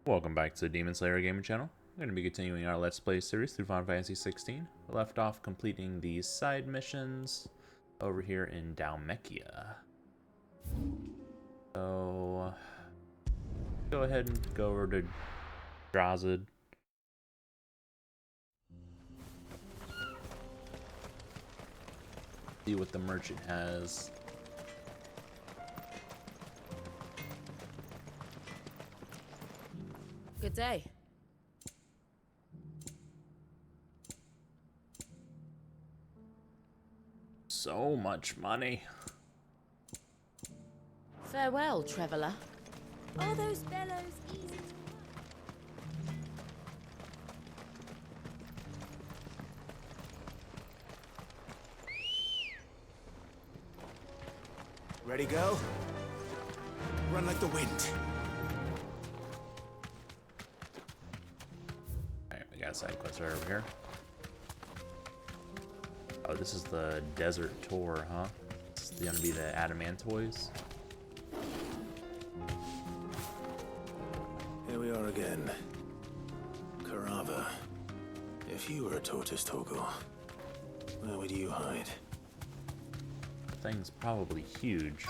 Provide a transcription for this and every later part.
Welcome back to the Demon Slayer Gaming Channel. We're going to be continuing our Let's Play series through Final Fantasy XVI. We left off completing these side missions over here in Dalmekia. So, go ahead and go over to Drazid. See what the merchant has. Good day. So much money. Farewell, traveller. Are those bellows easy to Ready, go? Run like the wind. Alright, we got a side quest right over here. Oh, this is the desert tour, huh? This is gonna be the adamantoids. Here we are again. Karava. If you were a tortoise, Torgal, where would you hide? The thing's probably huge.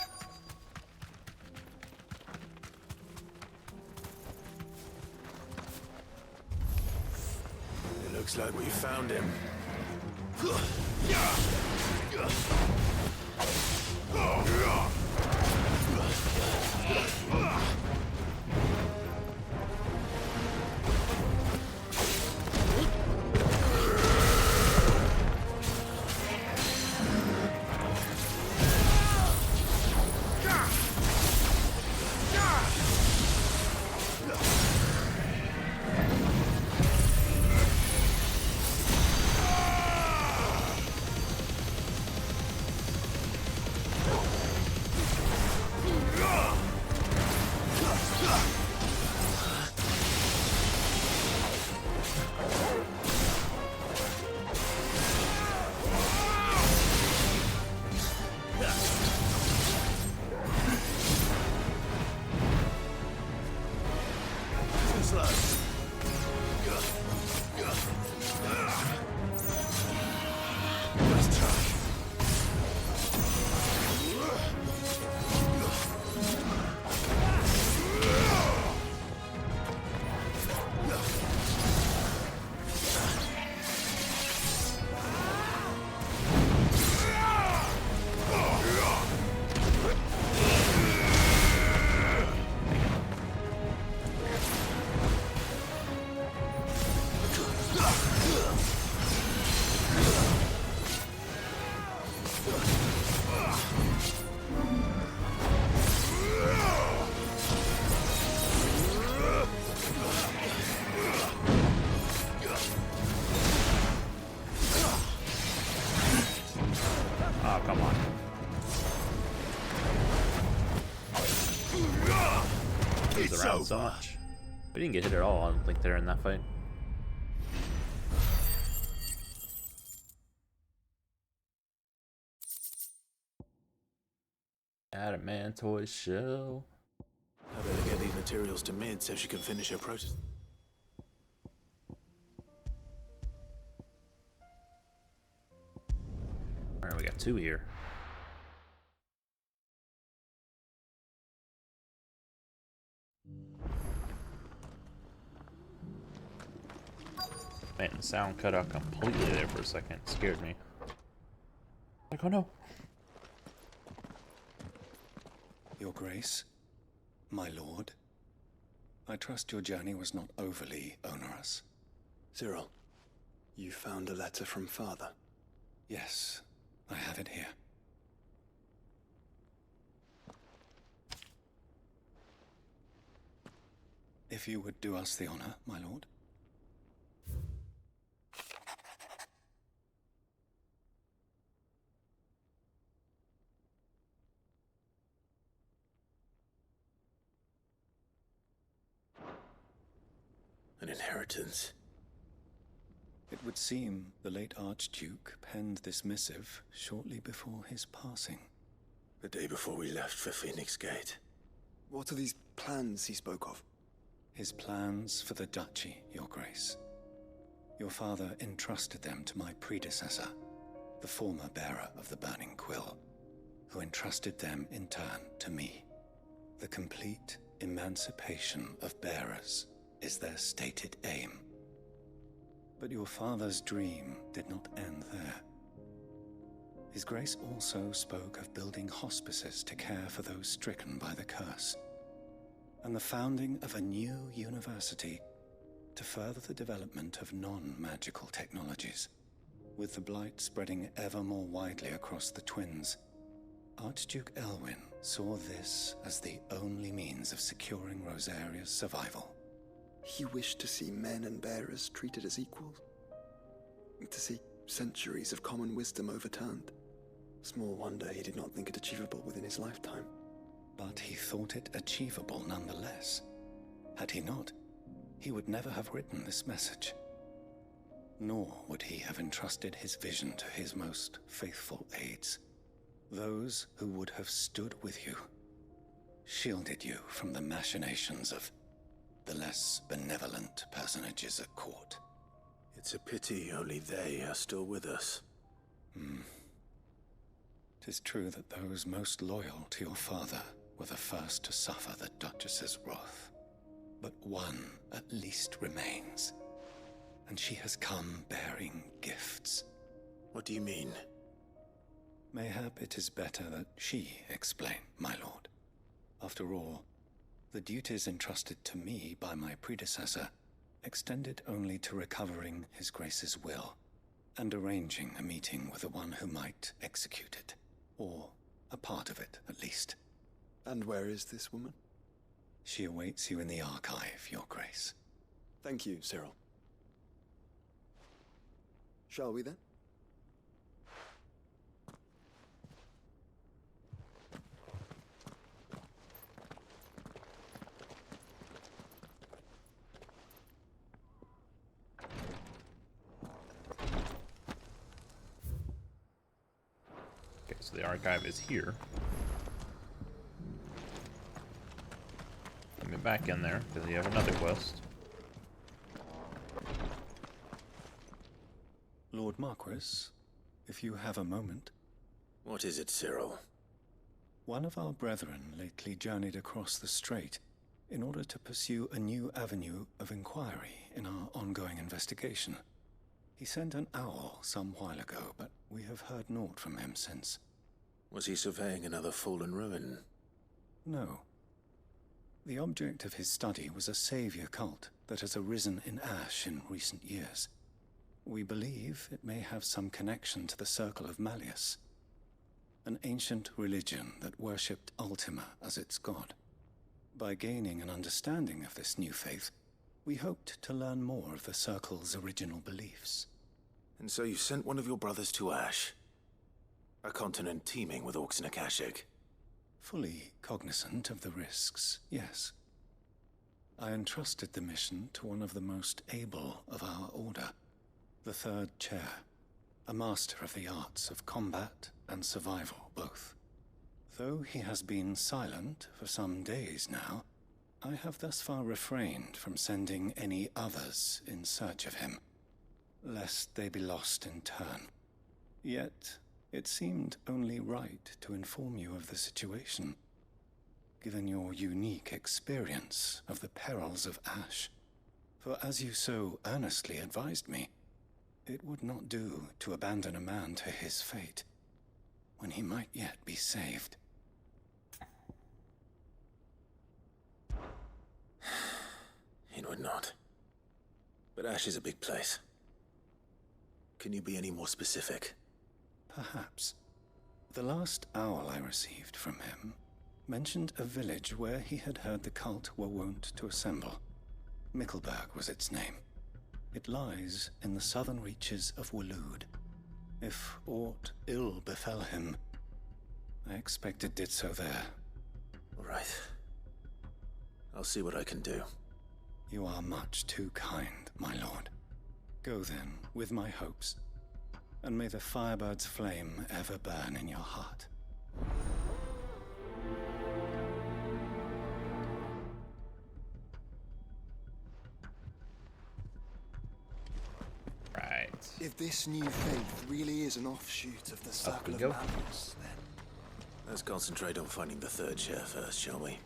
It looks like we found him. Oh, come on. Moves around so much. We didn't get hit at all, I don't think, there in that fight. Adamantoid shell. I better get these materials to Mid so she can finish her process. Alright, we got two here. Man, the sound cut out completely there for a second. It scared me. Like, oh no. Your Grace, my lord, I trust your journey was not overly onerous. Cyril, you found a letter from Father. Yes, I have it here. If you would do us the honor, my lord. An inheritance. It would seem the late Archduke penned this missive shortly before his passing. The day before we left for Phoenix Gate. What are these plans he spoke of? His plans for the duchy, Your Grace. Your father entrusted them to my predecessor, the former bearer of the Burning Quill, who entrusted them in turn to me. The complete emancipation of bearers is their stated aim. But your father's dream did not end there. His Grace also spoke of building hospices to care for those stricken by the curse, and the founding of a new university to further the development of non-magical technologies. With the blight spreading ever more widely across the Twins, Archduke Elwyn saw this as the only means of securing Rosaria's survival. He wished to see men and bearers treated as equals. To see centuries of common wisdom overturned. Small wonder he did not think it achievable within his lifetime. But he thought it achievable nonetheless. Had he not, he would never have written this message. Nor would he have entrusted his vision to his most faithful aides, those who would have stood with you, shielded you from the machinations of the less benevolent personages at court. It's a pity only they are still with us. 'Tis true that those most loyal to your father were the first to suffer the Duchess's wrath. But one at least remains, and she has come bearing gifts. What do you mean? Mayhap it is better that she explain, my lord. After all, the duties entrusted to me by my predecessor extended only to recovering His Grace's will and arranging a meeting with the one who might execute it, or a part of it at least. And where is this woman? She awaits you in the archive, Your Grace. Thank you, Cyril. Shall we then? Okay, so the archive is here. Let me back in there, because you have another quest. Lord Marquis, if you have a moment. What is it, Cyril? One of our brethren lately journeyed across the strait in order to pursue a new avenue of inquiry in our ongoing investigation. He sent an owl some while ago, but we have heard naught from him since. Was he surveying another fallen ruin? No. The object of his study was a savior cult that has arisen in Ash in recent years. We believe it may have some connection to the Circle of Malleus, an ancient religion that worshipped Ultima as its god. By gaining an understanding of this new faith, we hoped to learn more of the Circle's original beliefs. And so you sent one of your brothers to Ash? A continent teeming with orcs and Akashic? Fully cognizant of the risks, yes. I entrusted the mission to one of the most able of our order, the Third Chair, a master of the arts of combat and survival both. Though he has been silent for some days now, I have thus far refrained from sending any others in search of him, lest they be lost in turn. Yet, it seemed only right to inform you of the situation, given your unique experience of the perils of Ash. For as you so earnestly advised me, it would not do to abandon a man to his fate, when he might yet be saved. It would not. But Ash is a big place. Can you be any more specific? Perhaps. The last owl I received from him mentioned a village where he had heard the cult were wont to assemble. Mickleburg was its name. It lies in the southern reaches of Waloed. If aught ill befell him, I expect it did so there. All right. I'll see what I can do. You are much too kind, my lord. Go then, with my hopes, and may the firebird's flame ever burn in your heart. If this new faith really is an offshoot of the Circle of go. Madness, then Let's concentrate on finding the third chair first, shall we?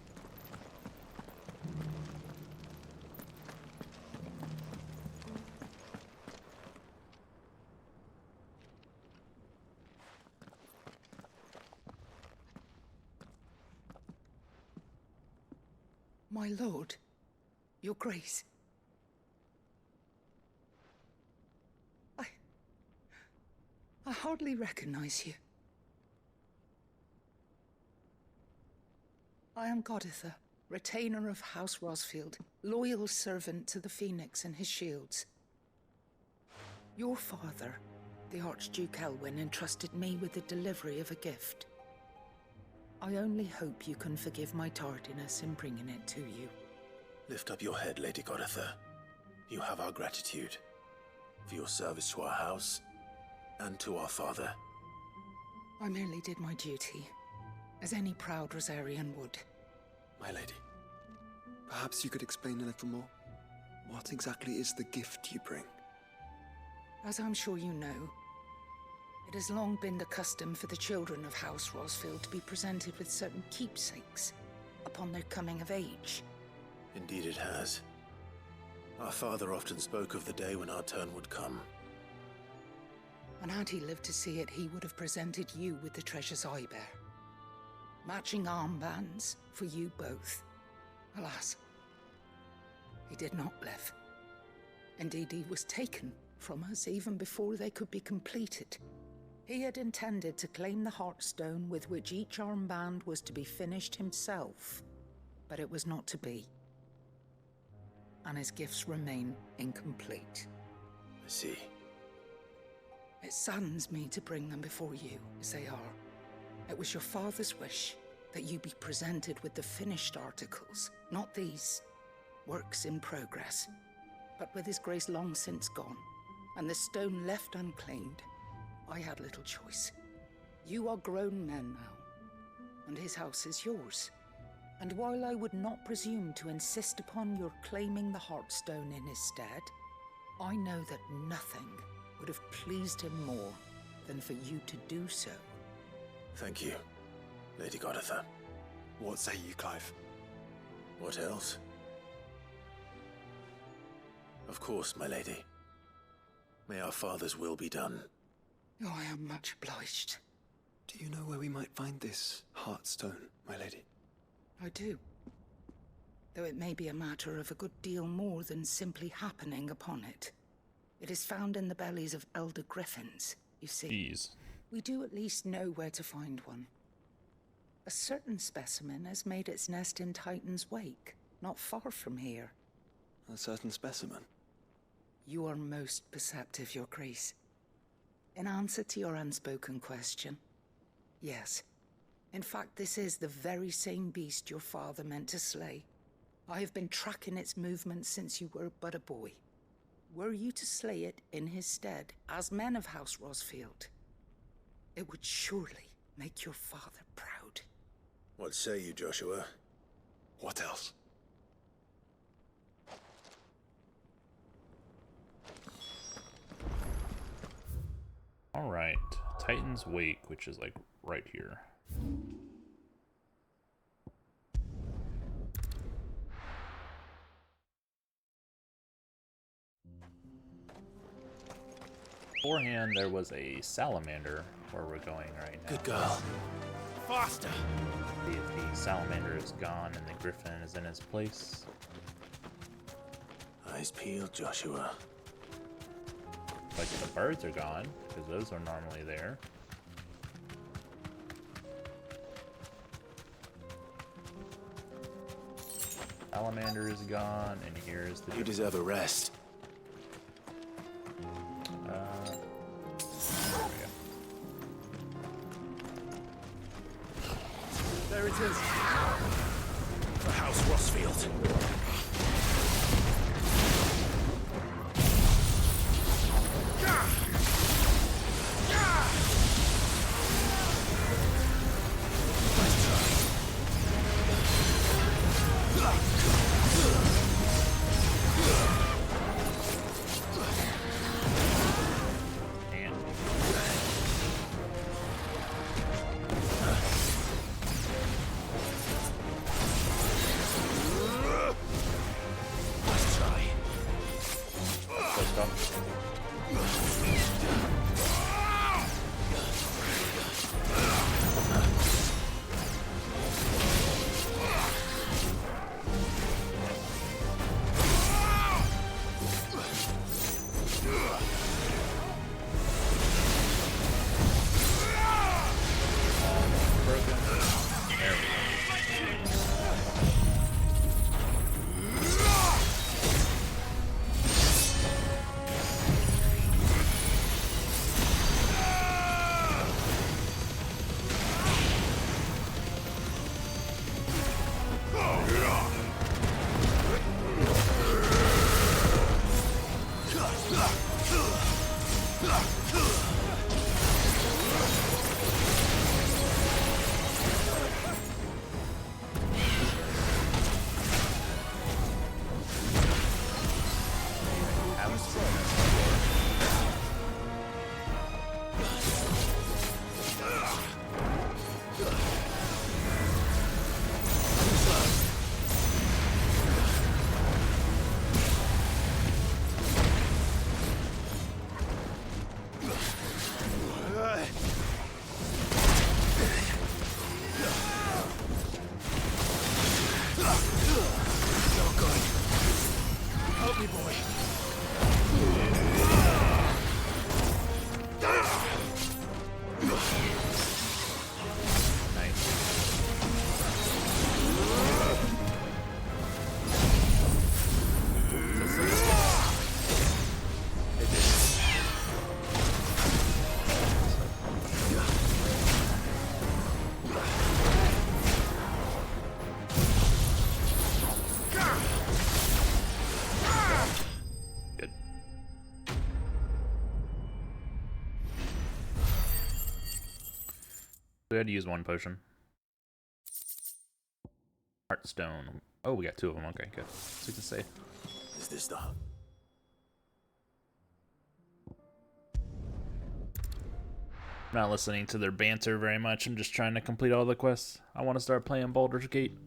My lord, your grace. I hardly recognize you. I am Goditha, retainer of House Rosfield, loyal servant to the Phoenix and his shields. Your father, the Archduke Elwyn, entrusted me with the delivery of a gift. I only hope you can forgive my tardiness in bringing it to you. Lift up your head, Lady Goditha. You have our gratitude for your service to our house and to our father. I merely did my duty, as any proud Rosarian would. my lady, perhaps you could explain a little more. What exactly is the gift you bring? As I'm sure you know, it has long been the custom for the children of House Rosfield to be presented with certain keepsakes upon their coming of age. Indeed it has. Our father often spoke of the day when our turn would come. And had he lived to see it, he would have presented you with the treasures I bear. Matching armbands for you both. Alas, he did not live. Indeed, he was taken from us even before they could be completed. He had intended to claim the Heartstone with which each armband was to be finished himself, but it was not to be. And his gifts remain incomplete. I see. It saddens me to bring them before you, as they are. It was your father's wish that you be presented with the finished articles, not these works in progress. But with his grace long since gone, and the stone left unclaimed, I had little choice. You are grown men now, and his house is yours. And while I would not presume to insist upon your claiming the Heartstone in his stead, I know that nothing would have pleased him more than for you to do so. Thank you, Lady Goditha. What say you, Clive? What else? Of course, my lady. May our father's will be done. Oh, I am much obliged. Do you know where we might find this Heartstone, my lady? I do. Though it may be a matter of a good deal more than simply happening upon it. It is found in the bellies of elder griffins, you see. Jeez. We do at least know where to find one. A certain specimen has made its nest in Titan's Wake, not far from here. A certain specimen? You are most perceptive, Your Grace. In answer to your unspoken question, yes. In fact, this is the very same beast your father meant to slay. I have been tracking its movements since you were but a boy. Were you to slay it in his stead, as men of House Rosfield, it would surely make your father proud. What say you, Joshua? What else? Alright. Titan's Wake, which is like right here. Beforehand, there was a salamander where we're going right now. Good girl. Faster! See if the salamander is gone and the griffin is in its place. Eyes peeled, Joshua. Like the birds are gone, because those are normally there. Salamander is gone, and here's the... You deserve a rest. There we go. There it is. For House Rosfield. We had to use one potion. Heartstone. Oh, we got two of them. Okay, good. So we can say. Is this the... I'm not listening to their banter very much. I'm just trying to complete all the quests. I want to start playing Baldur's Gate.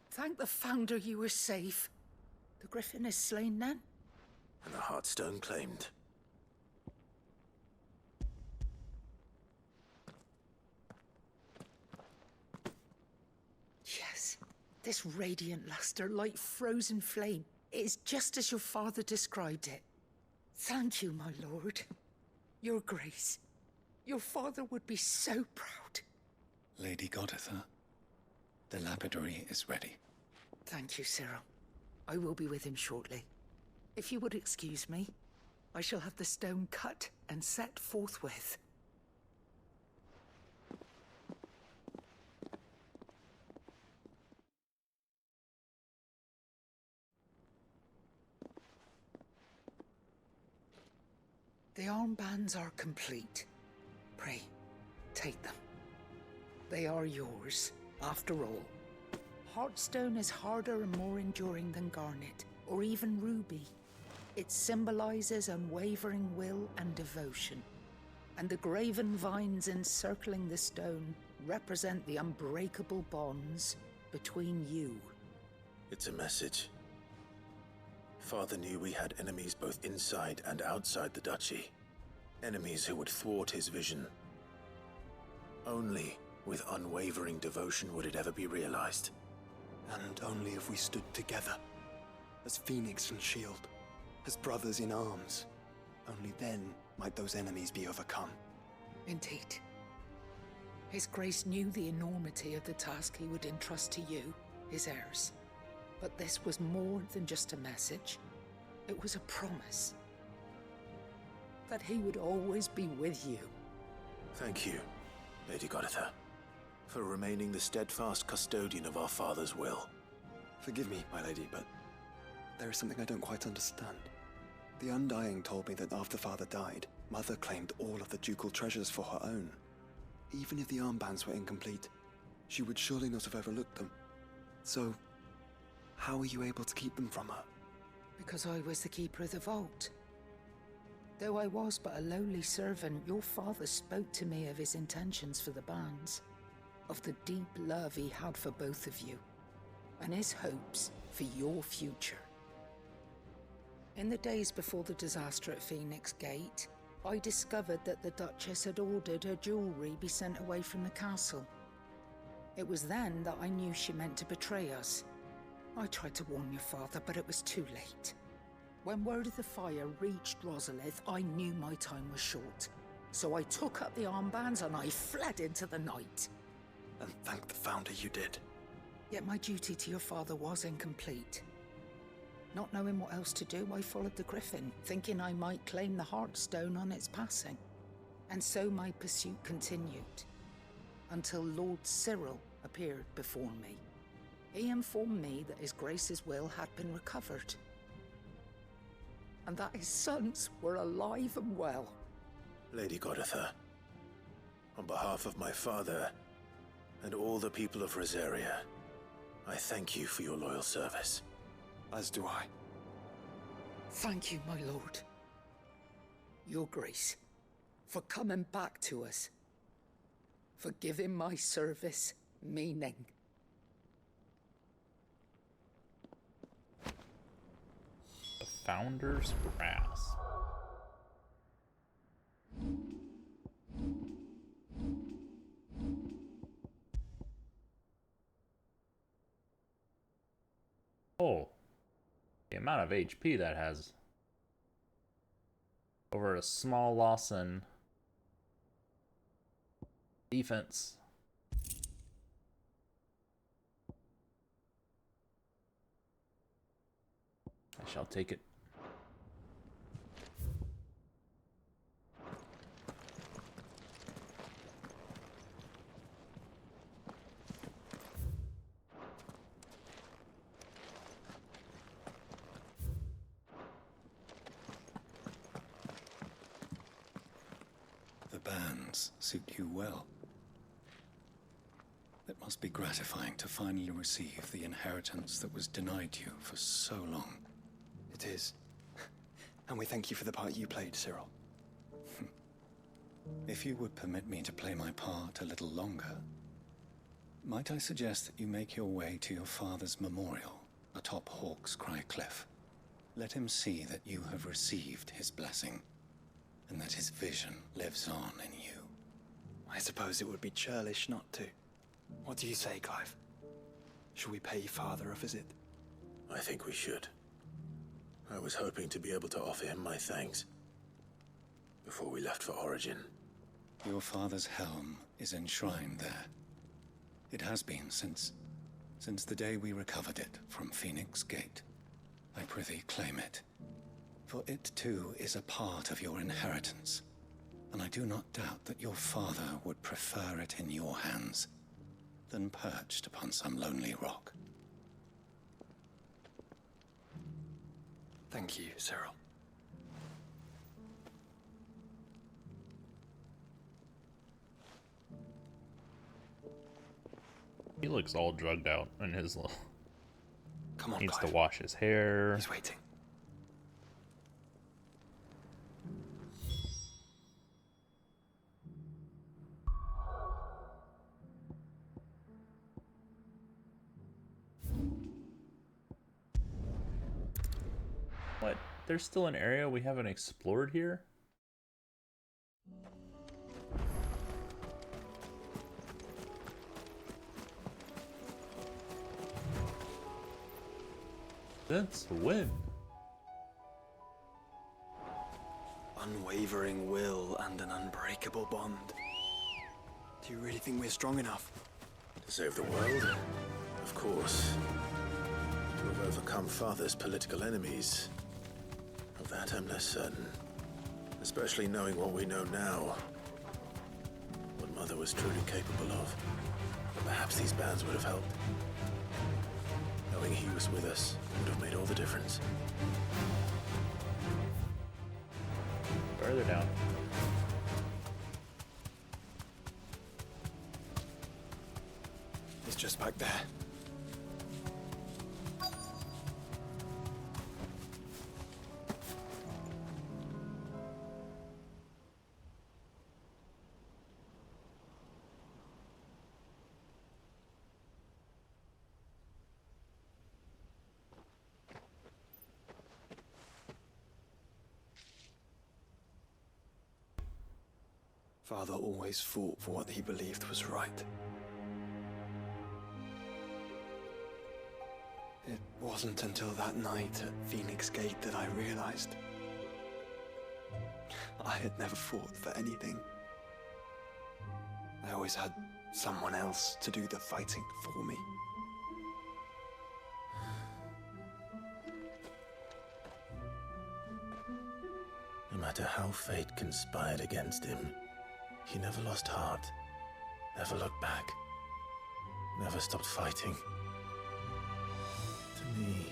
Thank the Founder you were safe. The Griffin is slain then? And the Heartstone claimed. Yes. This radiant luster, like frozen flame, is just as your father described it. Thank you, my lord. Your grace. Your father would be so proud. Lady Goditha, the lapidary is ready. Thank you, Cyril. I will be with him shortly. If you would excuse me, I shall have the stone cut and set forthwith. The armbands are complete. Pray, take them. They are yours, after all. Heartstone is harder and more enduring than garnet, or even ruby. It symbolizes unwavering will and devotion. And the graven vines encircling the stone represent the unbreakable bonds between you. It's a message. Father knew we had enemies both inside and outside the duchy. Enemies who would thwart his vision. Only with unwavering devotion would it ever be realized. And only if we stood together, as Phoenix and Shield, as brothers in arms. Only then might those enemies be overcome. Indeed. His Grace knew the enormity of the task he would entrust to you, his heirs. But this was more than just a message. It was a promise. That he would always be with you. Thank you, Lady Goditha, for remaining the steadfast custodian of our father's will. Forgive me, my lady, but there is something I don't quite understand. The Undying told me that after Father died, Mother claimed all of the ducal treasures for her own. Even if the armbands were incomplete, she would surely not have overlooked them. So, how were you able to keep them from her? Because I was the keeper of the vault. Though I was but a lowly servant, your father spoke to me of his intentions for the bands, of the deep love he had for both of you, and his hopes for your future. In the days before the disaster at Phoenix Gate, I discovered that the Duchess had ordered her jewelry be sent away from the castle. It was then that I knew she meant to betray us. I tried to warn your father, but it was too late. When word of the fire reached Rosalith, I knew my time was short. So I took up the armbands and I fled into the night. And thank the Founder you did. Yet my duty to your father was incomplete. Not knowing what else to do, I followed the Griffin, thinking I might claim the Heartstone on its passing. And so my pursuit continued, until Lord Cyril appeared before me. He informed me that His Grace's will had been recovered, and that his sons were alive and well. Lady Goditha, on behalf of my father and all the people of Rosaria, I thank you for your loyal service. As do I. Thank you, my lord. Your Grace, for coming back to us, for giving my service meaning. The Founder's Grasp. Oh, the amount of HP that has over a small loss in defense. I shall take it. The bands suit you well. It must be gratifying to finally receive the inheritance that was denied you for so long. It is. And we thank you for the part you played, Cyril. If you would permit me to play my part a little longer, might I suggest that you make your way to your father's memorial atop Hawk's Cry Cliff? Let him see that you have received his blessing, and that his vision lives on in you. I suppose it would be churlish not to. What do you say, Clive? Shall we pay Father a visit? I think we should. I was hoping to be able to offer him my thanks before we left for Origin. Your father's helm is enshrined there. It has been since the day we recovered it from Phoenix Gate. I prithee claim it, for it too is a part of your inheritance, and I do not doubt that your father would prefer it in your hands than perched upon some lonely rock. Thank you, Cyril. He looks all drugged out in his little... Come on, Needs Clive. to wash his hair. He's waiting. What? There's still an area we haven't explored here? Since when? Unwavering will and an unbreakable bond. Do you really think we're strong enough? To save the world? Of course. To have overcome Father's political enemies? Of that I'm less certain. Especially knowing what we know now. What Mother was truly capable of. But perhaps these bands would have helped. Knowing he was with us would have made all the difference. Further down. It's just back there. Father always fought for what he believed was right. It wasn't until that night at Phoenix Gate that I realized I had never fought for anything. I always had someone else to do the fighting for me. No matter how fate conspired against him, he never lost heart, never looked back, never stopped fighting. To me,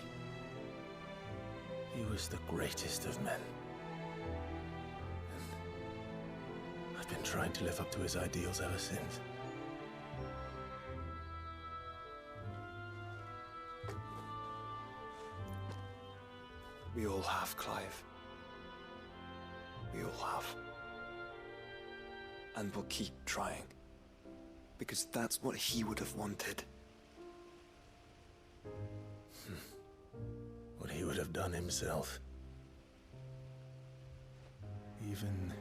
he was the greatest of men. And I've been trying to live up to his ideals ever since. We all have, Clive. We all have. And we'll keep trying. Because that's what he would have wanted. What he would have done himself. Even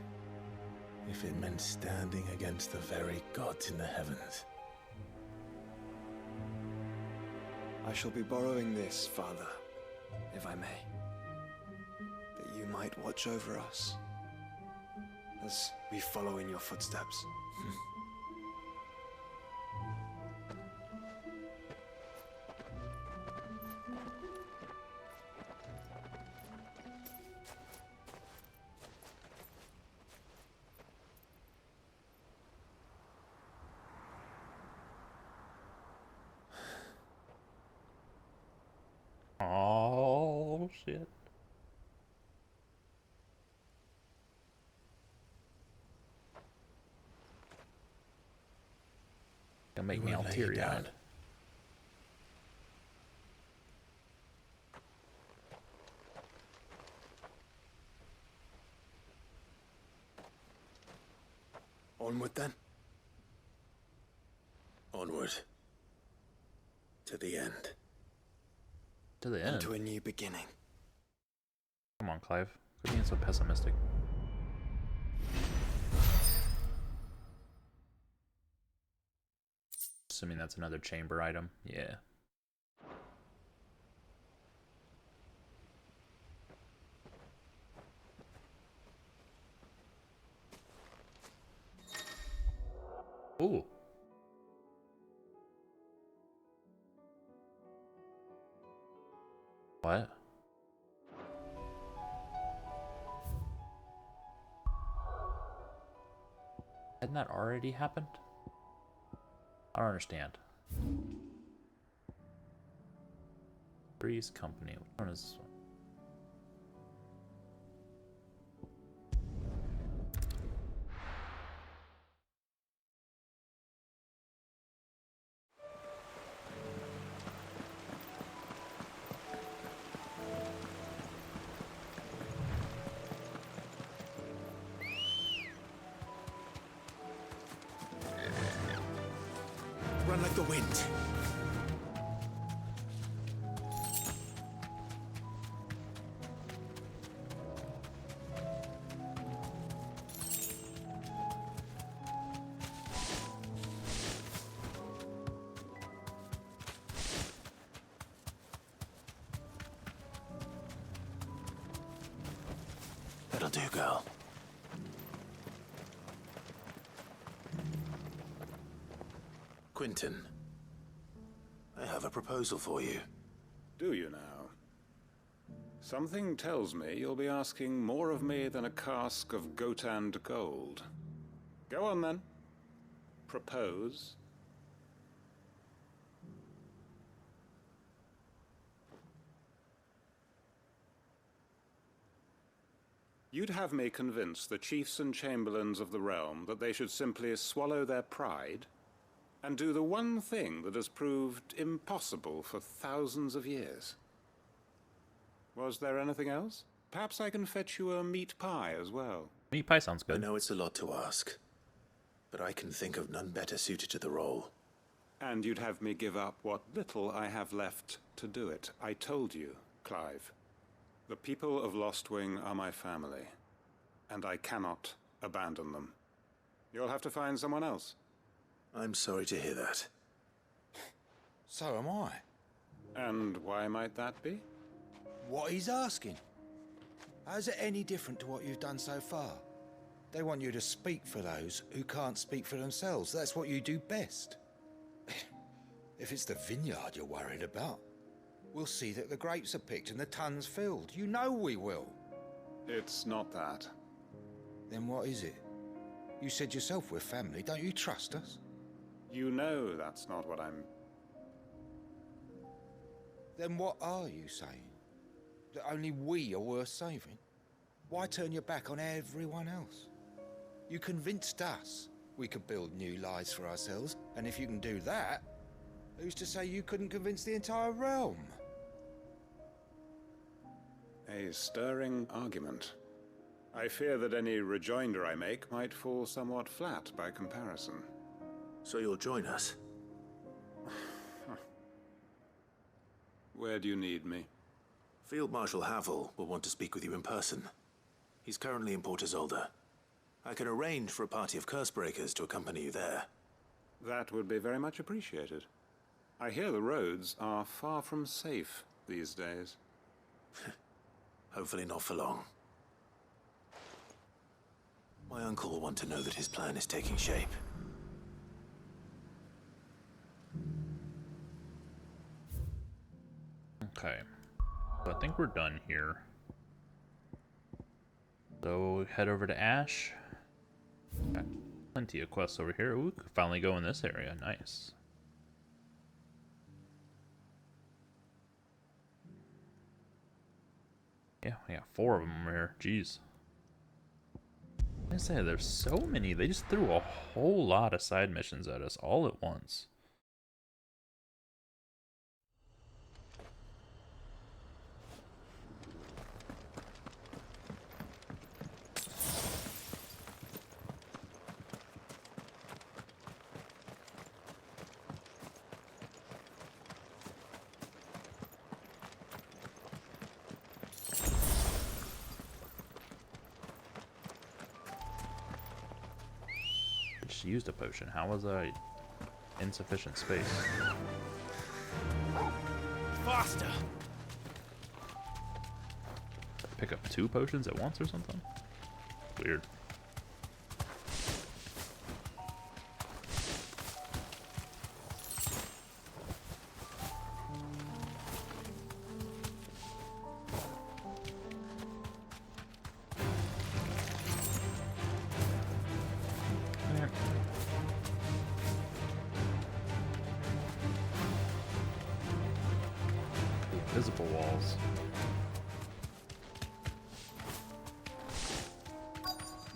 if it meant standing against the very gods in the heavens. I shall be borrowing this, Father, if I may. That you might watch over us as we follow in your footsteps. Oh, shit. Gonna make You me all won't lay you teary-eyed. down. Onward then. Onward. To the end. To the And end. to a new beginning. Come on, Clive. Quit being so pessimistic. Assuming that's another chamber item. Yeah. Ooh. What? Hadn't that already happened? I don't understand. Three's Company. Which one is this one? Run like the wind. That'll do, girl. Quentin, I have a proposal for you. Do you now? Something tells me you'll be asking more of me than a cask of Gotand gold. Go on then. Propose. You'd have me convince the chiefs and chamberlains of the realm that they should simply swallow their pride and do the one thing that has proved impossible for thousands of years. Was there anything else? Perhaps I can fetch you a meat pie as well. Meat pie sounds I good. know it's a lot to ask, but I can think of none better suited to the role. And you'd have me give up what little I have left to do it. I told you, Clive. The people of Lostwing are my family, and I cannot abandon them. You'll have to find someone else. I'm sorry to hear that. So am I. And why might that be? What he's asking. How's it any different to what you've done so far? They want you to speak for those who can't speak for themselves. That's what you do best. If it's the vineyard you're worried about, we'll see that the grapes are picked and the tons filled. You know we will. It's not that. Then what is it? You said yourself we're family. Don't you trust us? You know that's not what I'm... Then what are you saying? That only we are worth saving? Why turn your back on everyone else? You convinced us we could build new lives for ourselves, and if you can do that, who's to say you couldn't convince the entire realm? A stirring argument. I fear that any rejoinder I make might fall somewhat flat by comparison. So you'll join us? Where do you need me? Field Marshal Havel will want to speak with you in person. He's currently in Port Isolde. I can arrange for a party of Cursebreakers to accompany you there. That would be very much appreciated. I hear the roads are far from safe these days. Hopefully not for long. My uncle will want to know that his plan is taking shape. Okay. So I think we're done here. So we'll head over to Ash. Got plenty of quests over here. Ooh, could finally go in this area. Nice. Yeah, we got 4 of them over here. Jeez. I say there's so many. They just threw a whole lot of side missions at us all at once. Just used a potion. How was I insufficient space? Faster! Pick up 2 potions at once or something? Weird. Visible walls.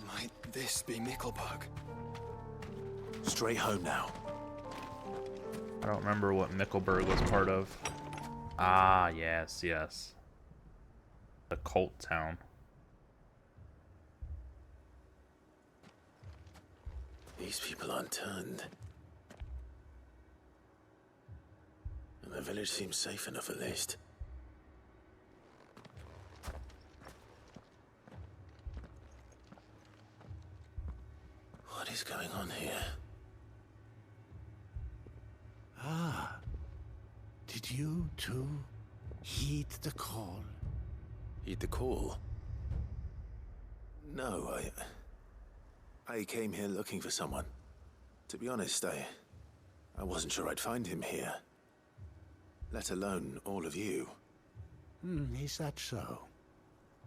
Might this be Mickelberg? Straight home now. I don't remember what Mickelberg was part of. Ah, yes, yes. The cult town. These people aren't turned. And the village seems safe enough at least. What is going on here? Ah, did you too heed the call? Heed the call? No, I came here looking for someone. To be honest, I wasn't sure I'd find him here. Let alone all of you. Is that so?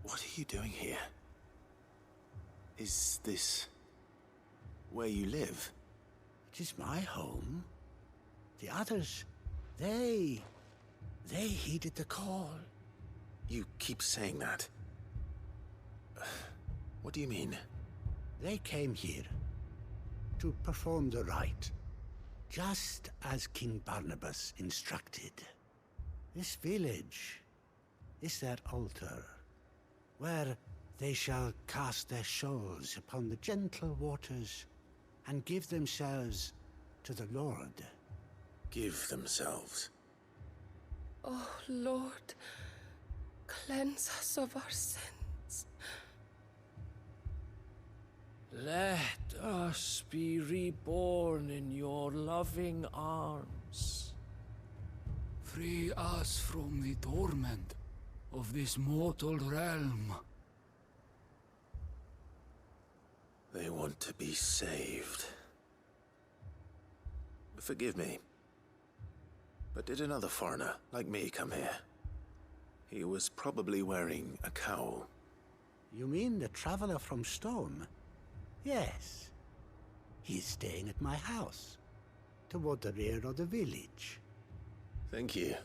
What are you doing here? Is this where you live? It is my home. The others, they heeded the call. You keep saying that. What do you mean? They came here to perform the rite, just as King Barnabas instructed. This village is their altar, where they shall cast their shoals upon the gentle waters and give themselves to the Lord. Give themselves. Oh, Lord, cleanse us of our sins. Let us us be reborn in your loving arms. Free us from the torment of this mortal realm. They want to be saved. Forgive me, but did another foreigner like me come here? He was probably wearing a cowl. You mean the traveler from Stone? Yes. He's staying at my house, toward the rear of the village. Thank you.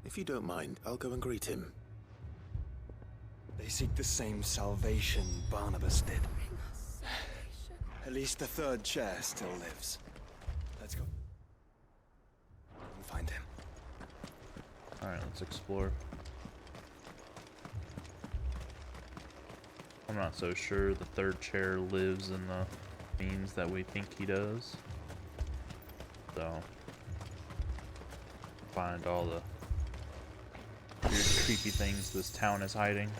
If you don't mind, I'll go and greet him. They seek the same salvation Barnabas did. At least the third chair still lives. Let's go. And find him. Alright, let's explore. I'm not so sure the third chair lives in the means that we think he does. So, find all the weird, creepy things this town is hiding.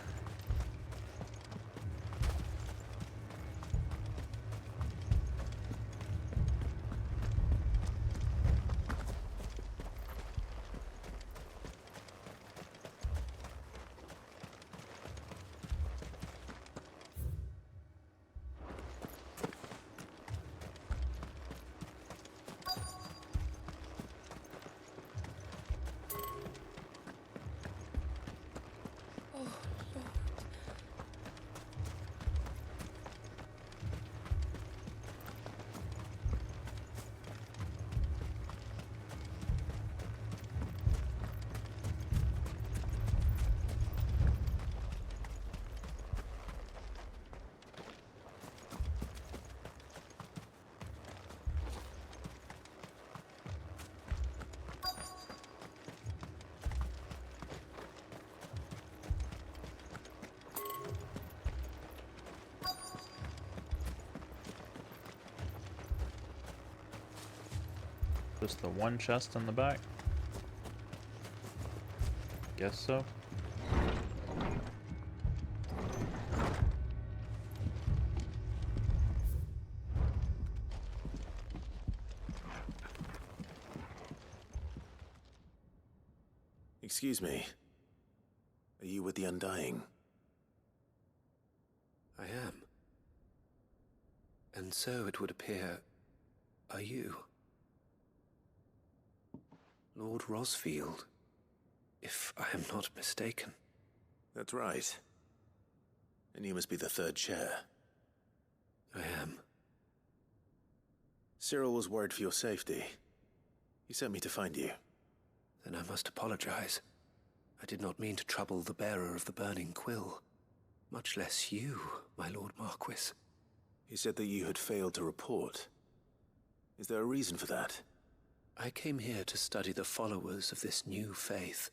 Just the one chest in the back? Guess so. Excuse me. Are you with the Undying? I am. And so it would appear, are you? Lord Rosfield, if I am not mistaken. That's right. And you must be the third chair. I am. Cyril was worried for your safety. He sent me to find you. Then I must apologize. I did not mean to trouble the bearer of the burning quill. Much less you, my Lord Marquis. He said that you had failed to report. Is there a reason for that? I came here to study the followers of this new faith.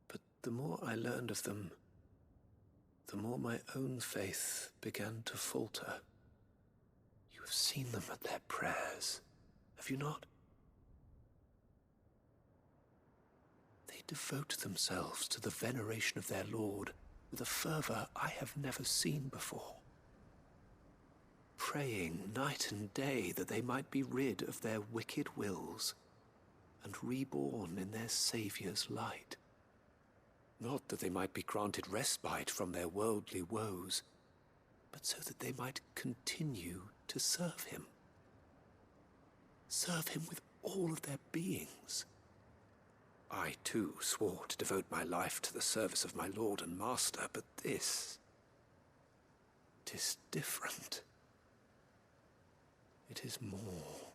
But the more I learned of them, the more my own faith began to falter. You have seen them at their prayers, have you not? They devote themselves to the veneration of their Lord with a fervor I have never seen before. Praying night and day that they might be rid of their wicked wills and reborn in their Saviour's light. Not that they might be granted respite from their worldly woes, but so that they might continue to serve him. Serve him with all of their beings. I, too, swore to devote my life to the service of my Lord and Master, but this... 'tis different. It is more.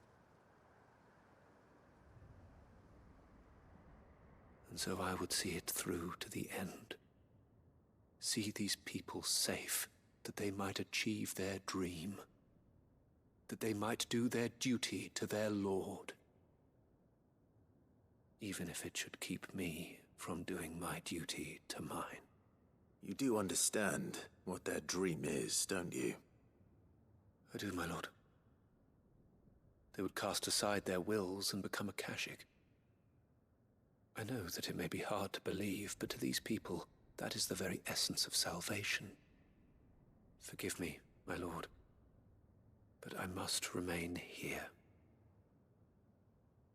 And so I would see it through to the end. See these people safe, that they might achieve their dream. That they might do their duty to their Lord. Even if it should keep me from doing my duty to mine. You do understand what their dream is, don't you? I do, my lord. They would cast aside their wills and become a Kashik. I know that it may be hard to believe, but to these people, that is the very essence of salvation. Forgive me, my lord. but I must remain here.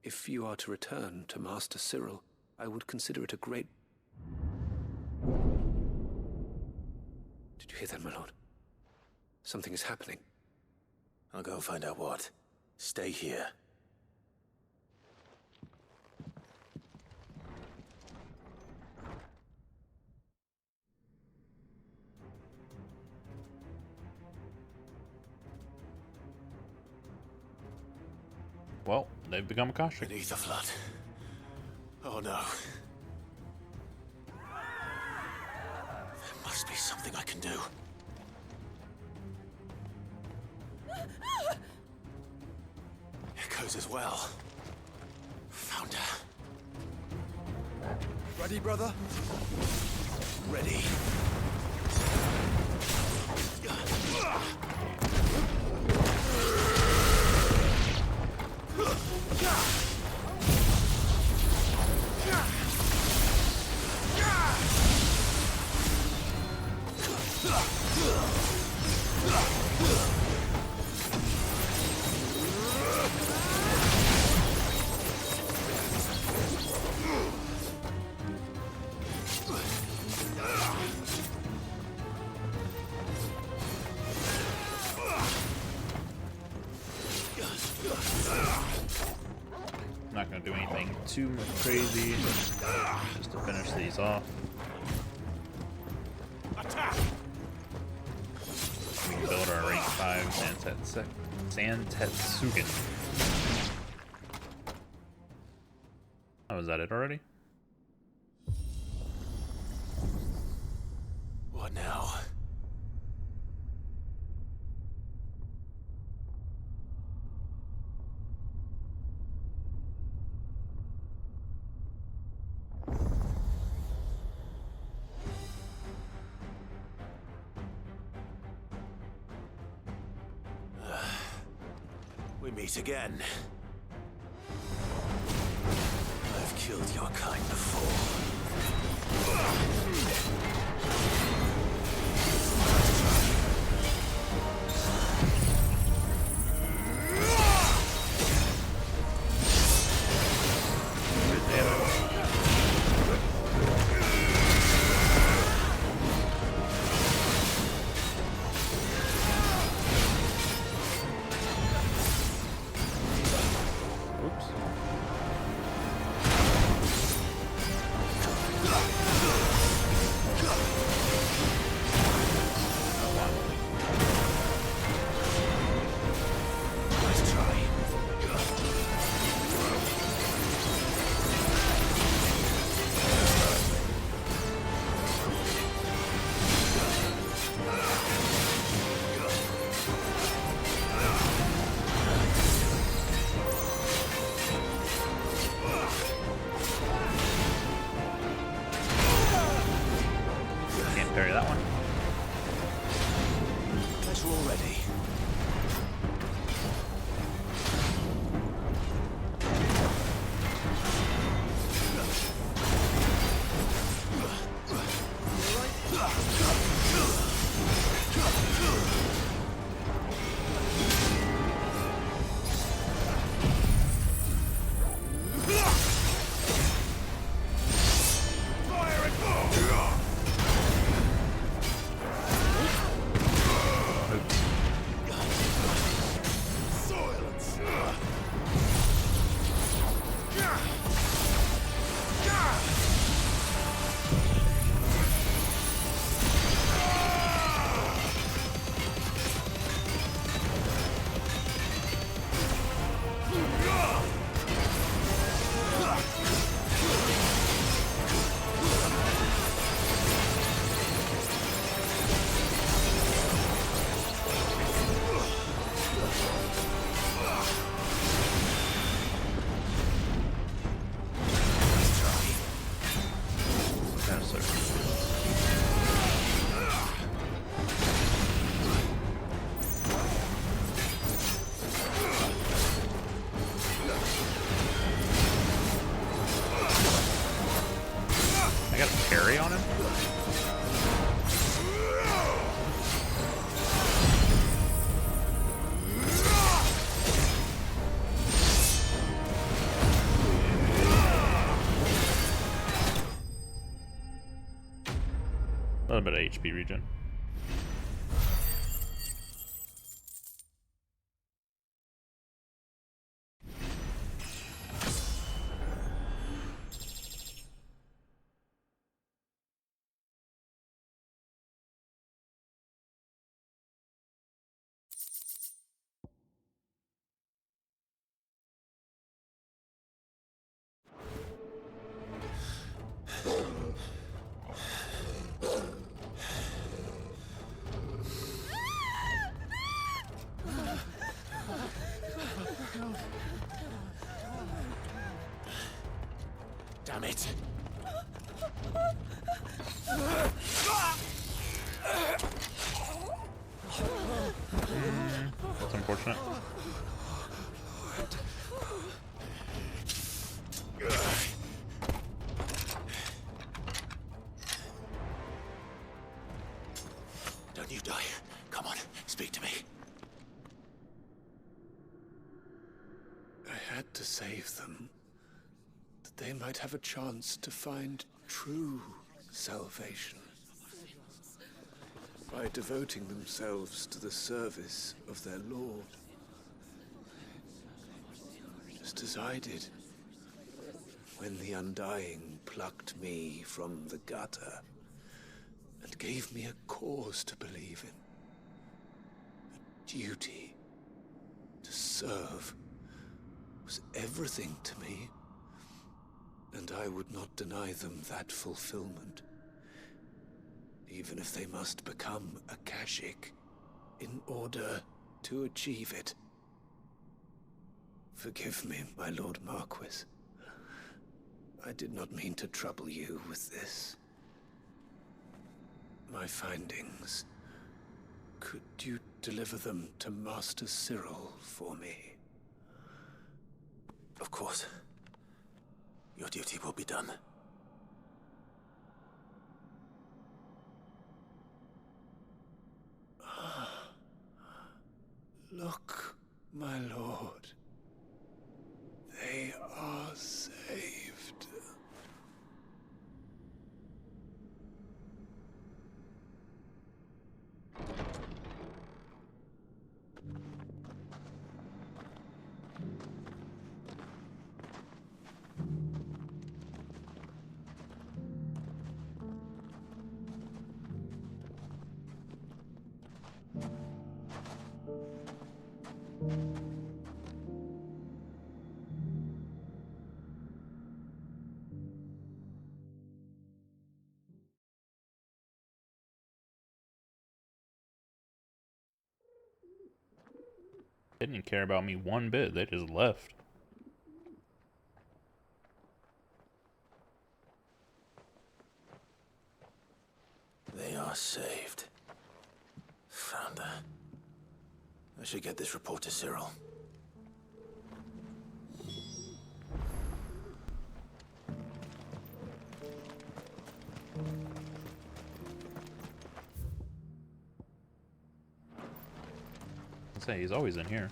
If you are to return to Master Cyril, I would consider it a great... Did you hear that, my lord? Something is happening. I'll go and find out what. Stay here. Well, they've become cautious. Beneath the flood. Oh no. There must be something I can do. Echoes as well. Found her. Ready, brother? Ready. Not gonna do anything too much crazy, just to finish these off. We can build our rank 5 Santetsuken. Oh, is that it already? What now? We meet again. I've killed your kind before. Parry that one. Guess we're all ready. bit of HP regen. Damn it! That's unfortunate. Don't you die. Come on, speak to me. I had to save them, that they might have a chance to find true salvation by devoting themselves to the service of their Lord. Just as I did when the Undying plucked me from the gutter and gave me a cause to believe in. A duty to serve was everything to me, and I would not deny them that fulfillment, even if they must become a Kashik in order to achieve it. Forgive me, my Lord Marquis. I did not mean to trouble you with this. My findings. Could you deliver them to Master Cyril for me? Of course. Your duty will be done. Look, my lord. They are saved. They didn't care about me one bit. They just left. They are saved. Found her. I should get this report to Cyril. I say he's always in here.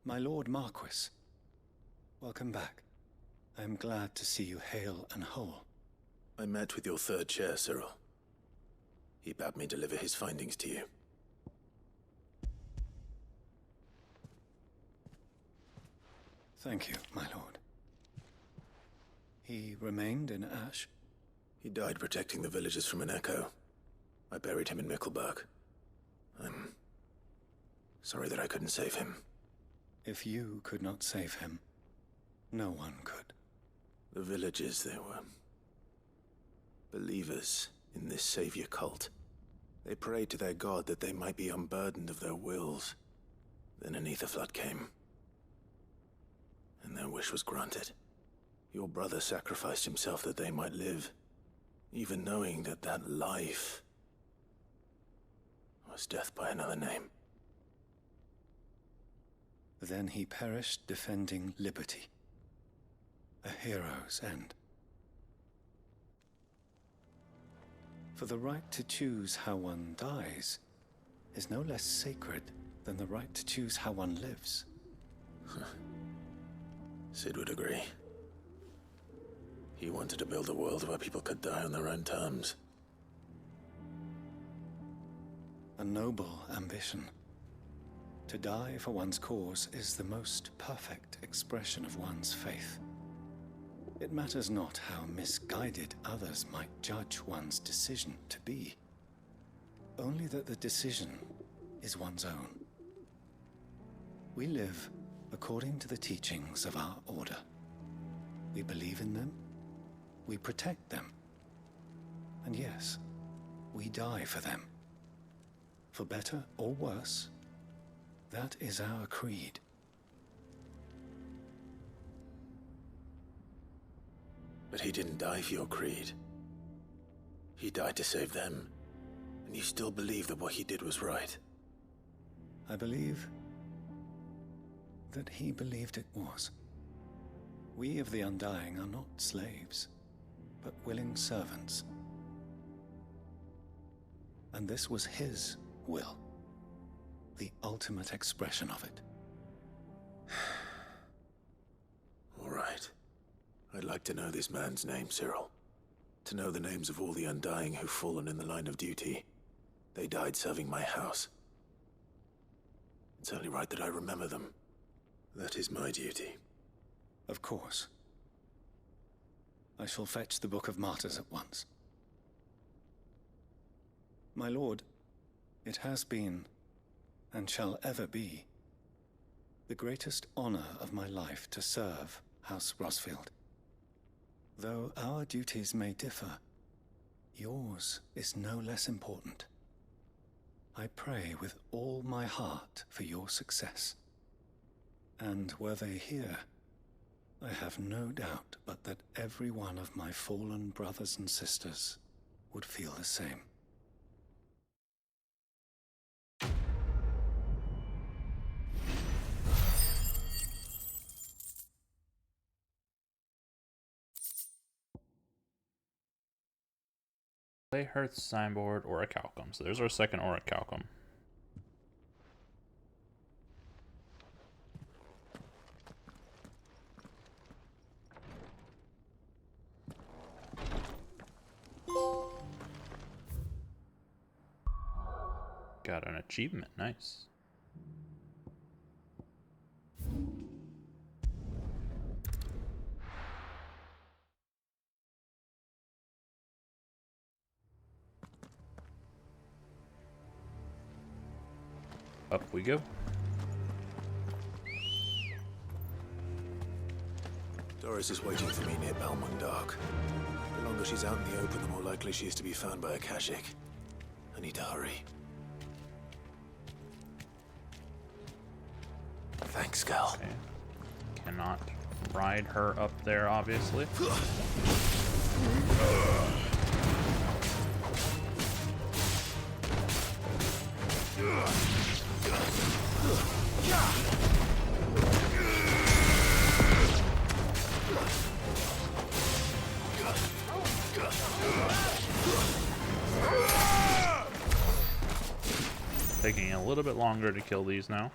My Lord Marquis, welcome back. I am glad to see you hale and whole. I met with your third chair, Cyril. He bade me deliver his findings to you. Thank you, my lord. He remained in Ash? He died protecting the villagers from an echo. I buried him in Mickelberg. I'm sorry that I couldn't save him. If you could not save him, no one could. The villagers, they were believers in this savior cult. They prayed to their god that they might be unburdened of their wills. Then an aether flood came, and their wish was granted. Your brother sacrificed himself that they might live, even knowing that that life was death by another name. Then he perished defending liberty. A hero's end. For the right to choose how one dies is no less sacred than the right to choose how one lives. Sid would agree. He wanted to build a world where people could die on their own terms. A noble ambition. To die for one's cause is the most perfect expression of one's faith. It matters not how misguided others might judge one's decision to be. Only that the decision is one's own. We live according to the teachings of our order. We believe in them, we protect them, and yes, we die for them. For better or worse, that is our creed. But he didn't die for your creed. He died to save them. And you still believe that what he did was right? I believe that he believed it was. We of the Undying are not slaves, but willing servants. And this was his will, the ultimate expression of it. All right. I'd like to know this man's name, Cyril. To know the names of all the Undying who've fallen in the line of duty. They died serving my house. It's only right that I remember them. That is my duty. Of course. I shall fetch the Book of Martyrs at once. My lord, it has been, and shall ever be, the greatest honor of my life to serve House Rosfield. Though our duties may differ, yours is no less important. I pray with all my heart for your success. And were they here, I have no doubt but that every one of my fallen brothers and sisters would feel the same. Play Hearth signboard orichalcum. So there's our second orichalcum. Got an achievement, nice. Up we go. Doris is waiting for me near Balmung Dark. The longer she's out in the open, the more likely she is to be found by a Kashik. I need to hurry. Thanks, Gal. Okay. Cannot ride her up there, obviously. Taking a little bit longer to kill these now.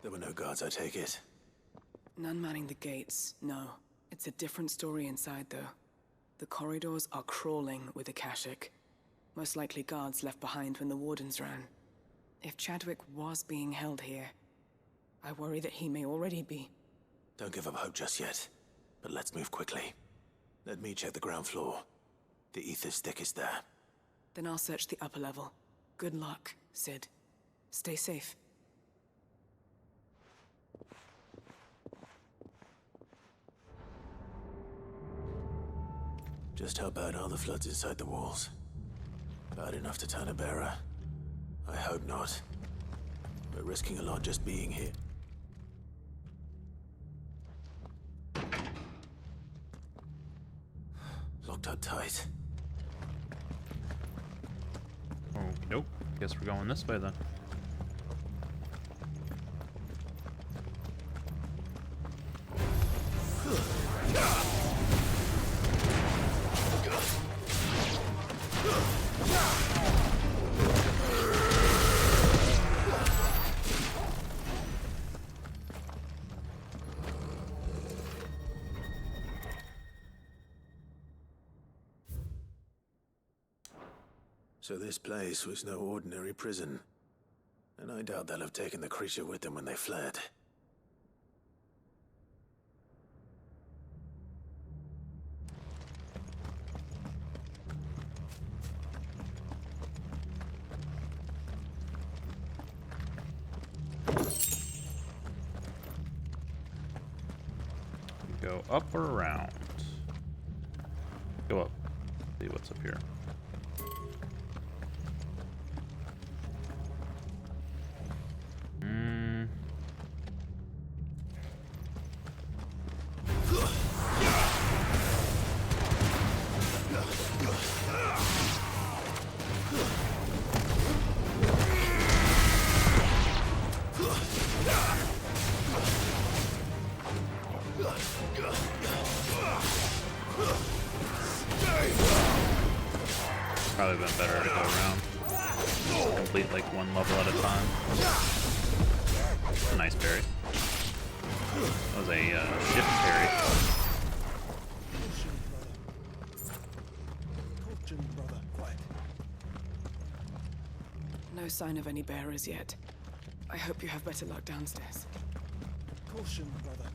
There were no guards, I take it. None manning the gates, no. It's a different story inside, though. The corridors are crawling with Akashic. Most likely guards left behind when the Wardens ran. If Chadwick was being held here, I worry that he may already be. Don't give up hope just yet, but let's move quickly. Let me check the ground floor. The ether stick is there. Then I'll search the upper level. Good luck, Sid. Stay safe. Just how bad are the floods inside the walls? Bad enough to turn a bearer? I hope not. We're risking a lot just being here. Locked up tight. Oh, nope. Guess we're going this way then. So this place was no ordinary prison. And I doubt they'll have taken the creature with them when they fled. Go up or around? Go up. See what's up here. Probably been better to go around. Complete like one level at a time. Nice parry. That was a shift parry. No sign of any bearers yet. I hope you have better luck downstairs. Caution, brother.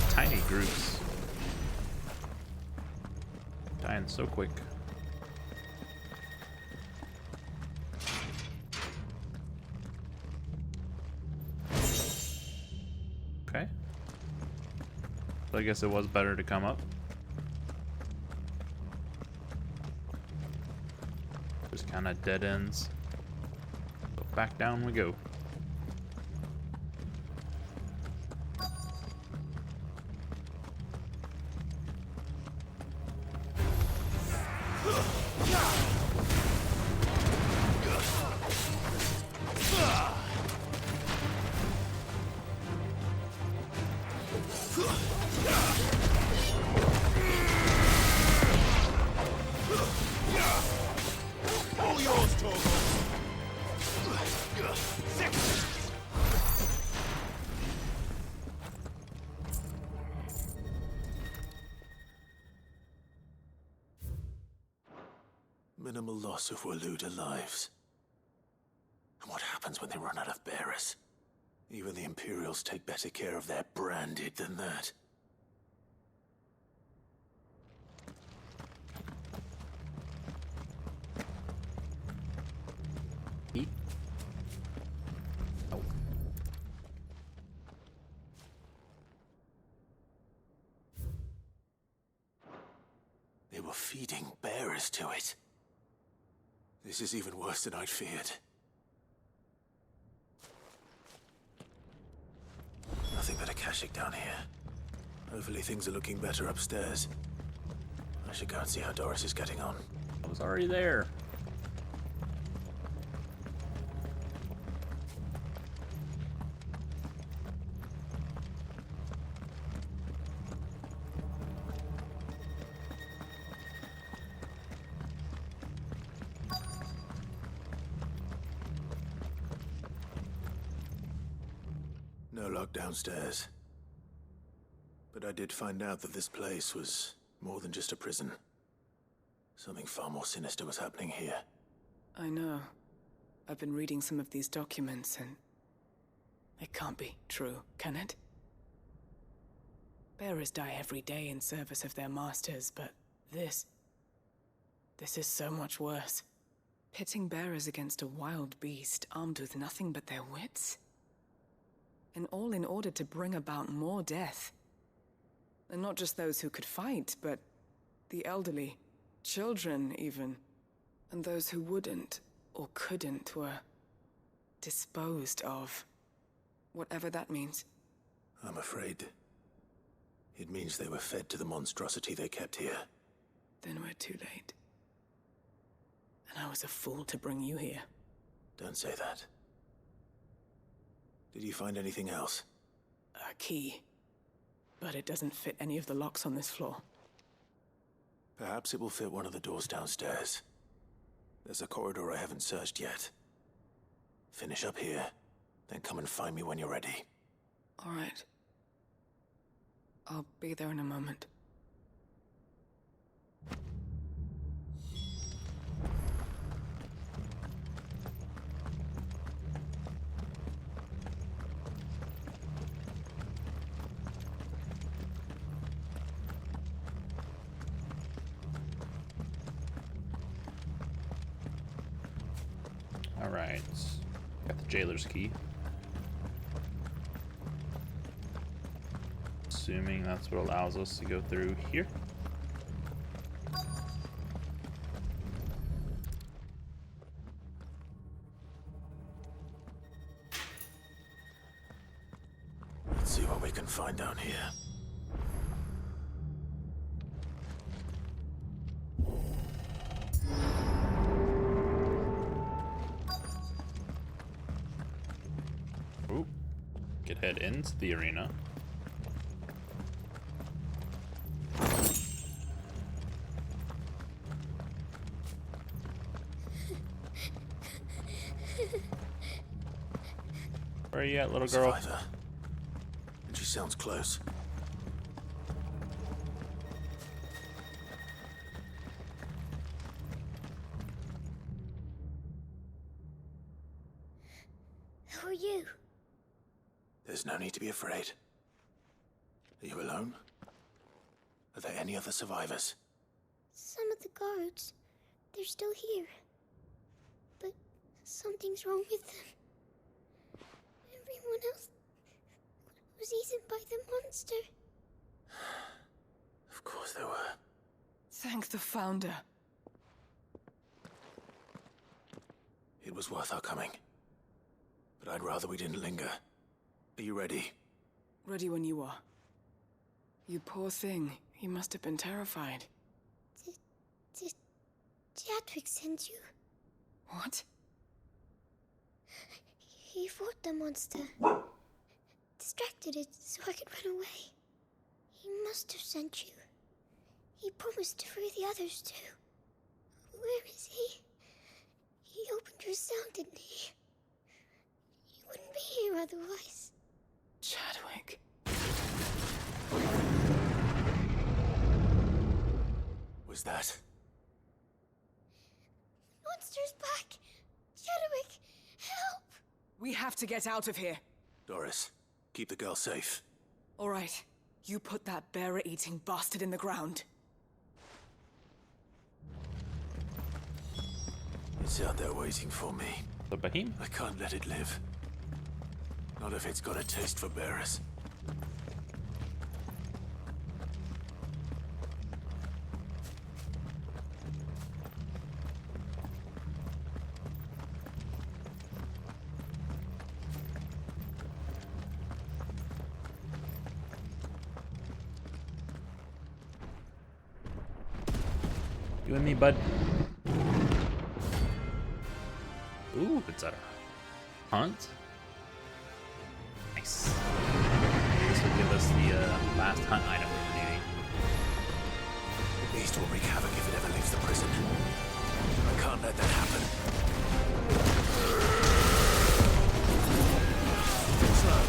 Tiny groups. Dying so quick. Okay. So I guess it was better to come up. Just kind of dead ends. So back down we go. All yours, Torgal. Minimal loss of Waluda lives. And what happens when they run out of bearers? Even the Imperials take better care of their branded than that. Eat. Oh. They were feeding bearers to it. This is even worse than I'd feared. Nothing but a Akashic down here. Hopefully things are looking better upstairs. I should go and see how Doris is getting on. I was already there. No luck downstairs. I did find out that this place was more than just a prison. Something far more sinister was happening here. I know. I've been reading some of these documents, and it can't be true, can it? Bearers die every day in service of their masters, but this is so much worse. Pitting bearers against a wild beast armed with nothing but their wits? And all in order to bring about more death. And not just those who could fight, but the elderly, children even. And those who wouldn't or couldn't were disposed of. Whatever that means. I'm afraid it means they were fed to the monstrosity they kept here. Then we're too late. And I was a fool to bring you here. Don't say that. Did you find anything else? A key. But it doesn't fit any of the locks on this floor. Perhaps it will fit one of the doors downstairs. There's a corridor I haven't searched yet. Finish up here, then come and find me when you're ready. All right. I'll be there in a moment. Alright, got the jailer's key. Assuming that's what allows us to go through here. Let's see what we can find down here. Ooh, could head into the arena. Where are you at, little girl? Survivor. And she sounds close. Who are you? There's no need to be afraid. Are you alone? Are there any other survivors? Some of the guards. They're still here. But something's wrong with them. Everyone else was eaten by the monster. Of course there were. Thank the Founder. It was worth our coming. But I'd rather we didn't linger. Are you ready? Ready when you are. You poor thing. You must have been terrified. Did Chadwick send you? What? He fought the monster. Distracted it so I could run away. He must have sent you. He promised to free the others too. Where is he? He opened your cell, didn't he? You wouldn't be here otherwise. Chadwick. Was that? Monster's back! Chadwick, help! We have to get out of here. Doris, keep the girl safe. All right. You put that bearer-eating bastard in the ground. It's out there waiting for me. The behemoth? I can't let it live. Not if it's got a taste for bearers. You and me, bud. Ooh, it's a hunt. Nice. This will give us the last hunt item we're needing. The beast will wreak havoc if it ever leaves the prison. I can't let that happen. Slow.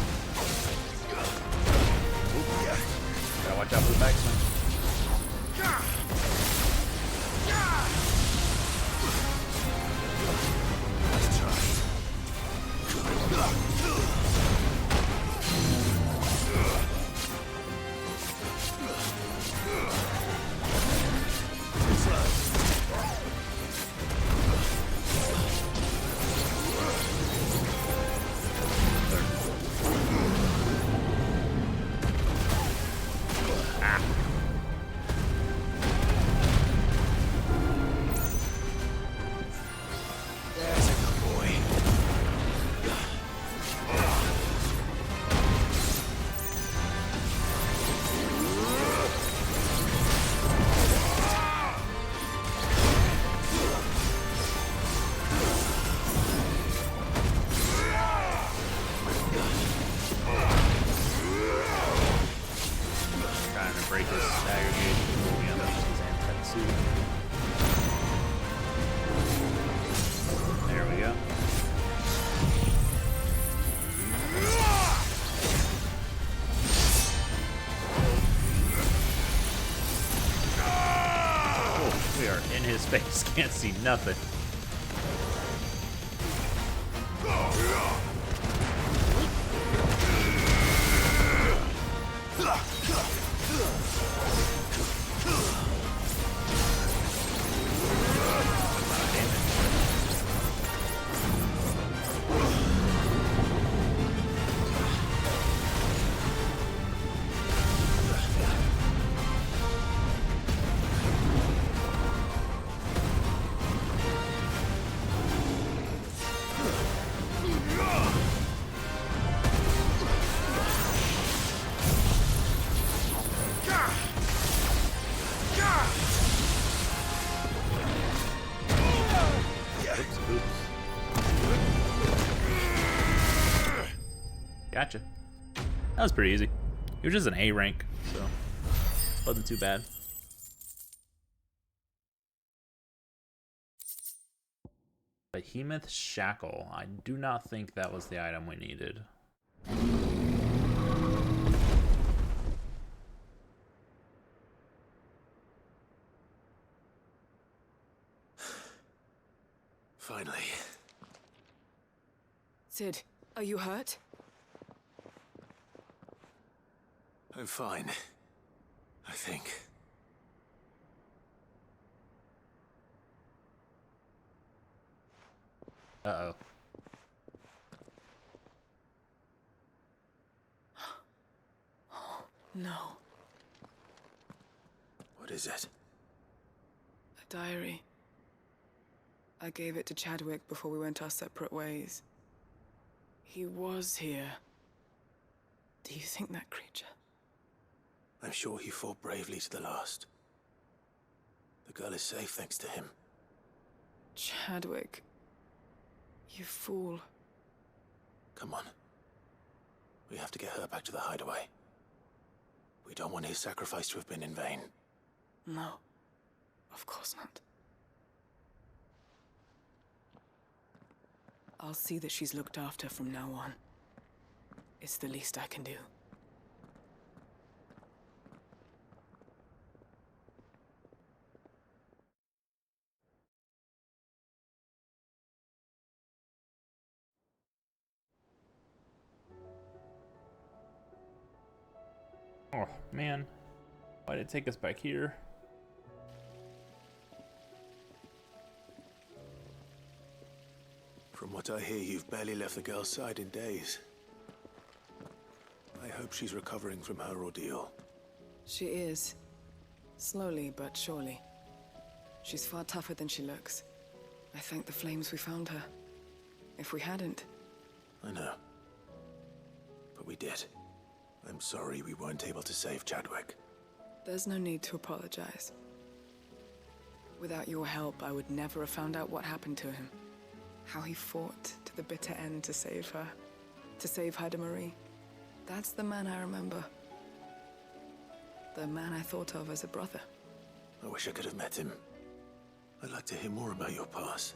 Gotta Face can't see nothing. Gotcha. That was pretty easy. It was just an A rank, so wasn't too bad. Behemoth Shackle. I do not think that was the item we needed. Finally. Sid, are you hurt? I'm fine. I think. Uh-oh. No. What is it? A diary. I gave it to Chadwick before we went our separate ways. He was here. Do you think that creature? I'm sure he fought bravely to the last. The girl is safe thanks to him. Chadwick. You fool. Come on. We have to get her back to the hideaway. We don't want his sacrifice to have been in vain. No. Of course not. I'll see that she's looked after from now on. It's the least I can do. Oh, man. Why did it take us back here? From what I hear, you've barely left the girl's side in days. I hope she's recovering from her ordeal. She is. Slowly but surely. She's far tougher than she looks. I thank the flames we found her. If we hadn't... I know. But we did. I'm sorry we weren't able to save Chadwick. There's no need to apologize. Without your help, I would never have found out what happened to him. How he fought to the bitter end to save her. To save Haida Marie. That's the man I remember. The man I thought of as a brother. I wish I could have met him. I'd like to hear more about your past.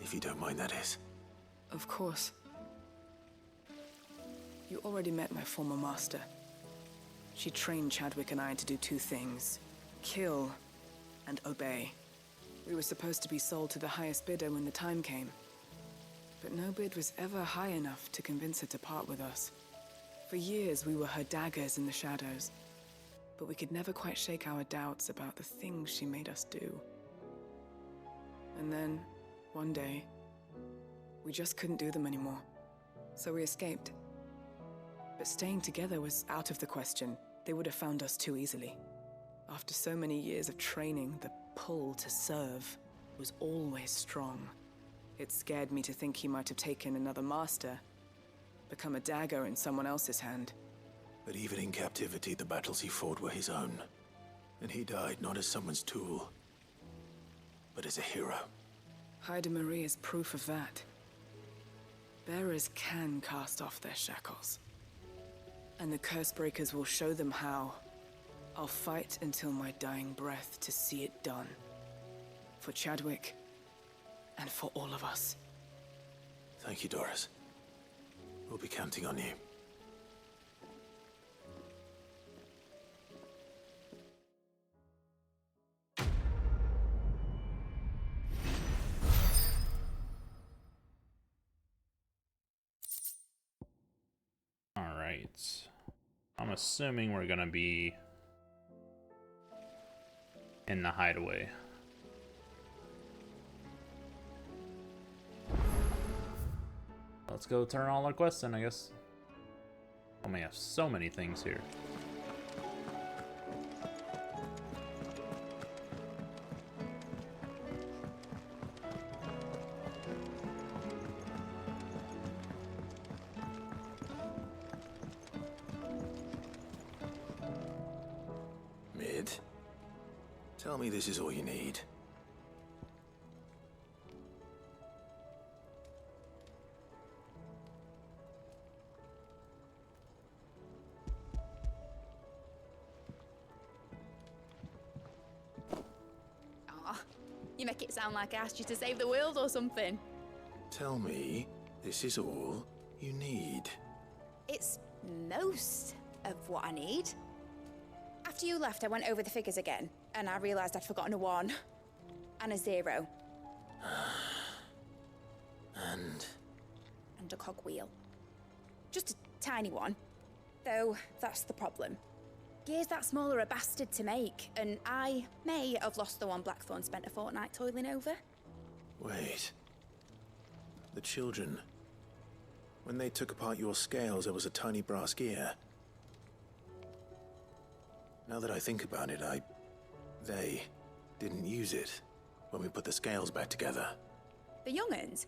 If you don't mind, that is. Of course. You already met my former master. She trained Chadwick and I to do two things. kill and obey. We were supposed to be sold to the highest bidder when the time came. But no bid was ever high enough to convince her to part with us. For years, we were her daggers in the shadows. But we could never quite shake our doubts about the things she made us do. And then, one day, we just couldn't do them anymore. So we escaped. But staying together was out of the question. They would have found us too easily. After so many years of training, the pull to serve was always strong. It scared me to think he might have taken another master, become a dagger in someone else's hand. But even in captivity, the battles he fought were his own. And he died not as someone's tool, but as a hero. Hyde Marie is proof of that. Bearers can cast off their shackles. And the Cursebreakers will show them how. I'll fight until my dying breath to see it done. For Chadwick, and for all of us. Thank you, Doris. We'll be counting on you. All right. I'm assuming we're gonna be in the hideaway. Let's go turn all our quests in, I guess. Oh, we have so many things here. Mid, tell me this is all you need. You make it sound like I asked you to save the world or something. Tell me this is all you need. It's most of what I need. After you left, I went over the figures again, and I realized I'd forgotten a 1 and a 0. And a cogwheel. Just a tiny one. Though, that's the problem. Gears that small are a bastard to make, and I may have lost the one Blackthorn spent a fortnight toiling over. wait. The children. When they took apart your scales, there was a tiny brass gear. Now that I think about it, they didn't use it when we put the scales back together. The young'uns?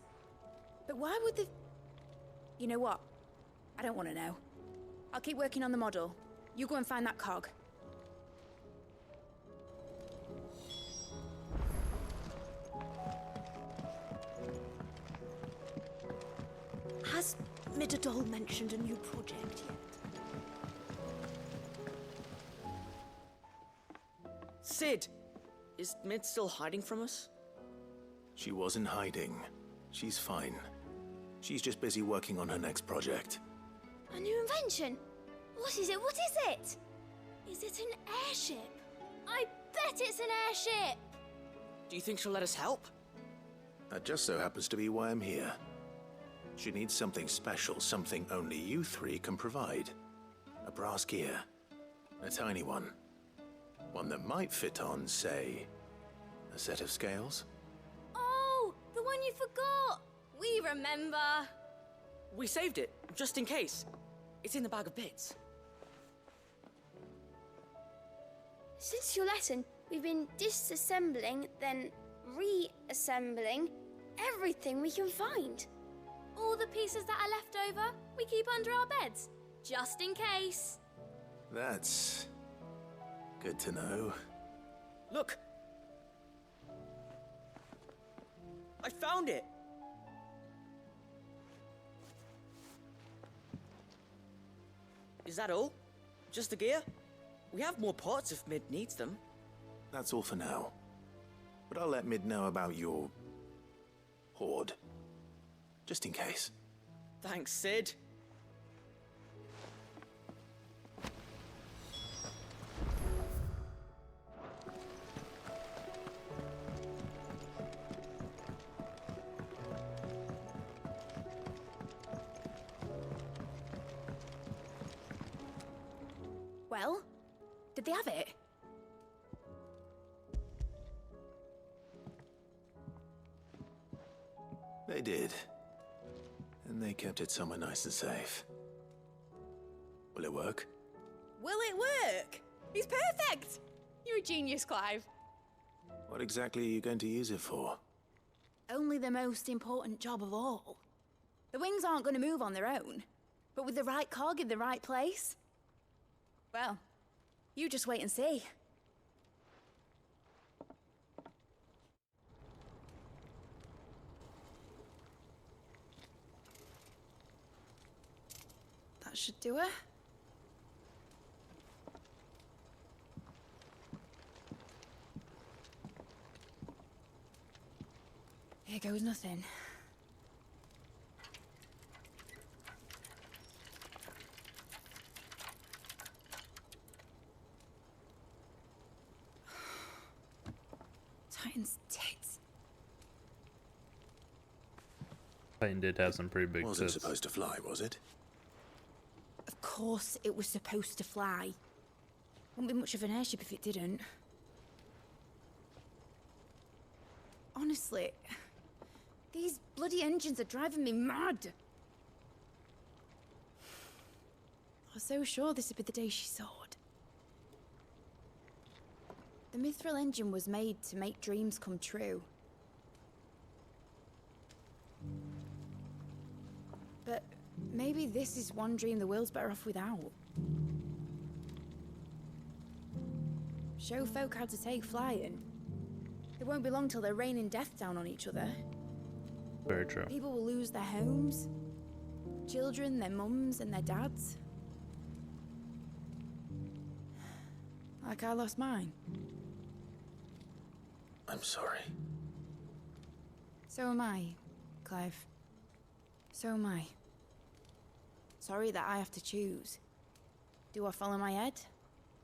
But why would the... You know what? I don't want to know. I'll keep working on the model. You go and find that cog. Has Midadol mentioned a new project yet? Sid! Is Mid still hiding from us? She wasn't hiding. She's fine. She's just busy working on her next project. A new invention? What is it? What is it? Is it an airship? I bet it's an airship! Do you think she'll let us help? That just so happens to be why I'm here. She needs something special, something only you three can provide. A brass gear. A tiny one. One that might fit on, say, a set of scales? Oh, the one you forgot! We remember! We saved it, just in case. It's in the bag of bits. Since your lesson, we've been disassembling, then reassembling everything we can find. All the pieces that are left over, we keep under our beds, just in case. That's good to know. Look! I found it! Is that all? Just the gear? We have more parts if Mid needs them. That's all for now. But I'll let Mid know about your hoard. Just in case. Thanks, Sid. Did they have it? They did. And they kept it somewhere nice and safe. Will it work? Will it work? It's perfect! You're a genius, Clive. What exactly are you going to use it for? Only the most important job of all. The wings aren't going to move on their own. But with the right cog in the right place... well, you just wait and see. That should do it. Here goes nothing. Titan's tits. Titan did have some pretty big Wasn't tits. supposed to fly, was it? Of course it was supposed to fly. Wouldn't be much of an airship if it didn't. Honestly, these bloody engines are driving me mad. I was so sure this would be the day she soared. The mithril engine was made to make dreams come true. But maybe this is one dream the world's better off without. Show folk how to take flying. It won't be long till they're raining death down on each other. Very true. People will lose their homes. Children, their mums and their dads. Like I lost mine. I'm sorry. So am I, Clive. So am I. Sorry that I have to choose. Do I follow my head?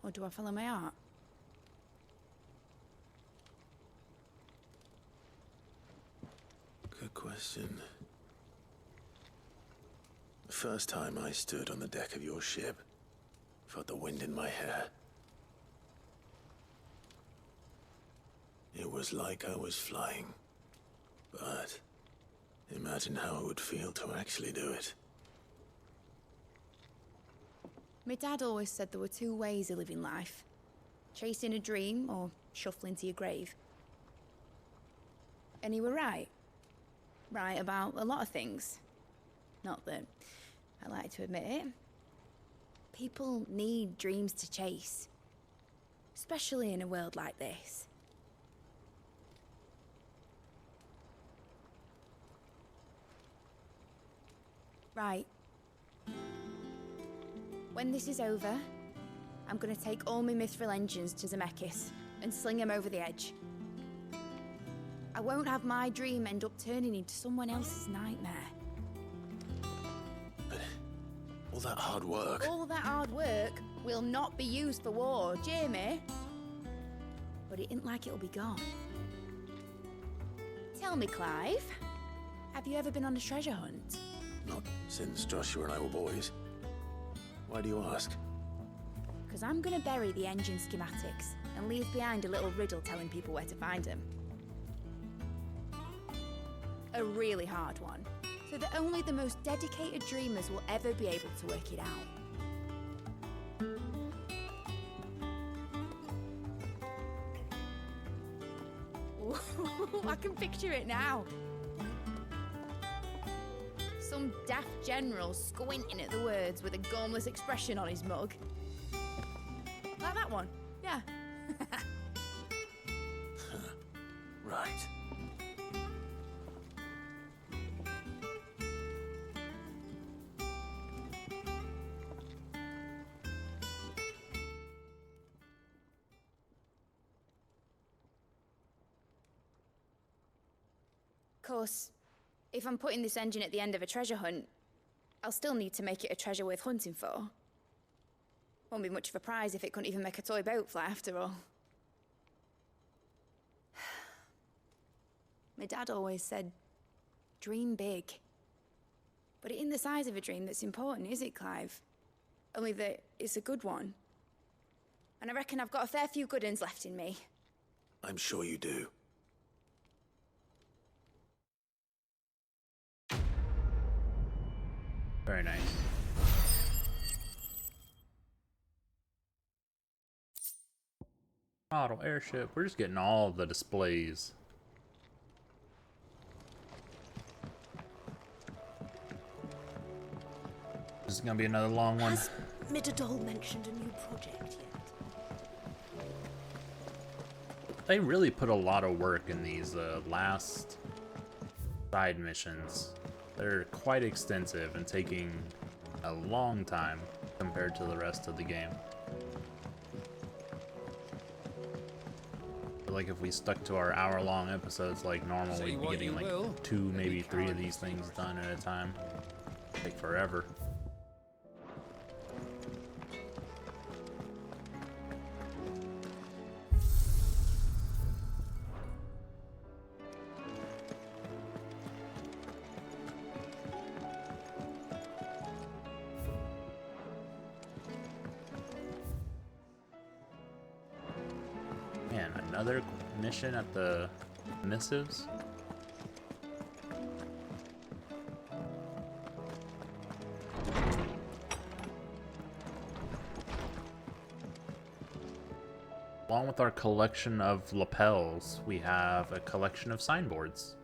Or do I follow my heart? Good question. The first time I stood on the deck of your ship, felt the wind in my hair. It was like I was flying. But imagine how it would feel to actually do it. My dad always said there were two ways of living life. Chasing a dream or shuffling to your grave. And he were right. Right about a lot of things. Not that I like to admit it. People need dreams to chase. Especially in a world like this. Right. When this is over, I'm gonna take all my mithril engines to Zemeckis and sling them over the edge. I won't have my dream end up turning into someone else's nightmare. But all that hard work... All that hard work will not be used for war, Jamie. But it ain't like it'll be gone. Tell me, Clive, have you ever been on a treasure hunt? Not since Joshua and I were boys. Why do you ask? Because I'm gonna bury the engine schematics and leave behind a little riddle telling people where to find them. A really hard one, so that only the most dedicated dreamers will ever be able to work it out. Ooh, I can picture it now. Some daft general squinting at the words with a gormless expression on his mug. Like that one, yeah. Right. Of course, if I'm putting this engine at the end of a treasure hunt, I'll still need to make it a treasure worth hunting for. Won't be much of a prize if it couldn't even make a toy boat fly after all. My dad always said, dream big. But it ain't the size of a dream that's important, is it, Clive? Only that it's a good one. and I reckon I've got a fair few good uns left in me. I'm sure you do. Very nice. Model airship. We're just getting all the displays. This is gonna be another long one. Has Midadol mentioned a new project yet? They really put a lot of work in these last side missions. They're quite extensive and taking a long time compared to the rest of the game. I feel like if we stuck to our hour-long episodes like normal, we'd be getting like 2, maybe 3 of these things done at a time. Take forever. Man, another mission at the missives? Along with our collection of lapels, we have a collection of signboards.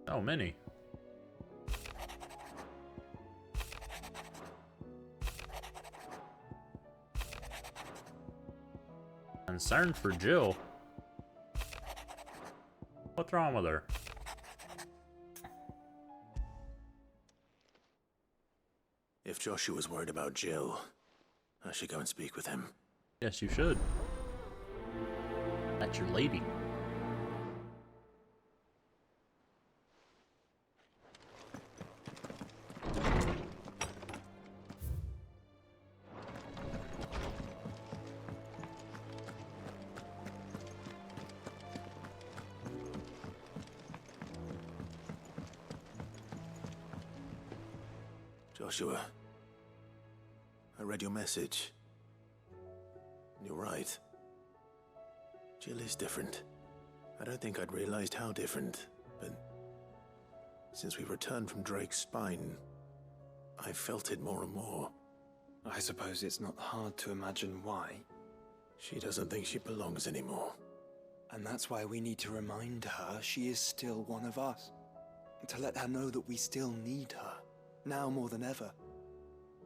Oh, many. Concerned for Jill. What's wrong with her? If Joshua's worried about Jill, I should go and speak with him. Yes, you should. That's your lady. Joshua, I read your message. You're right. Jill is different. I don't think I'd realized how different, but since we returned from Drake's spine, I've felt it more and more. I suppose it's not hard to imagine why. She doesn't think she belongs anymore. And that's why we need to remind her she is still one of us. To let her know that we still need her. Now more than ever.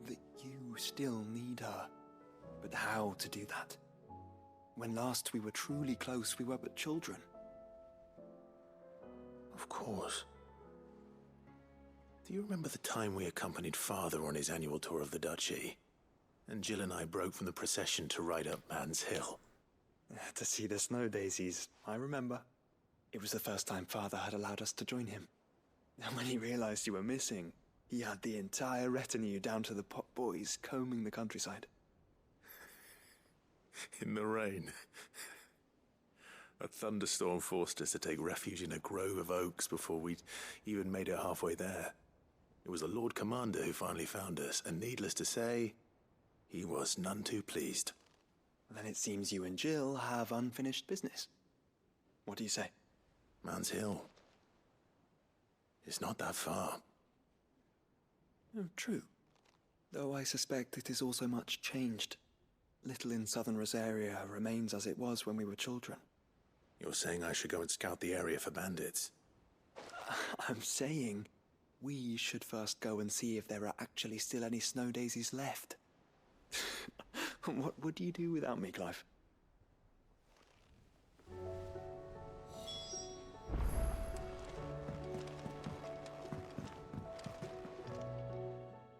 That you still need her. But how to do that? When last we were truly close, we were but children. Of course. Do you remember the time we accompanied Father on his annual tour of the Duchy? And Jill and I broke from the procession to ride up Man's Hill. To see the snow daisies, I remember. It was the first time Father had allowed us to join him. And when he realized you were missing, he had the entire retinue down to the pot boys combing the countryside. In the rain. A thunderstorm forced us to take refuge in a grove of oaks before we'd even made it halfway there. It was the Lord Commander who finally found us, and needless to say, he was none too pleased. Then it seems you and Jill have unfinished business. What do you say? Man's Hill. It's not that far. True. Though I suspect it is also much changed. Little in southern Rosaria remains as it was when we were children. You're saying I should go and scout the area for bandits? I'm saying we should first go and see if there are actually still any snow daisies left. What would you do without me, Clive?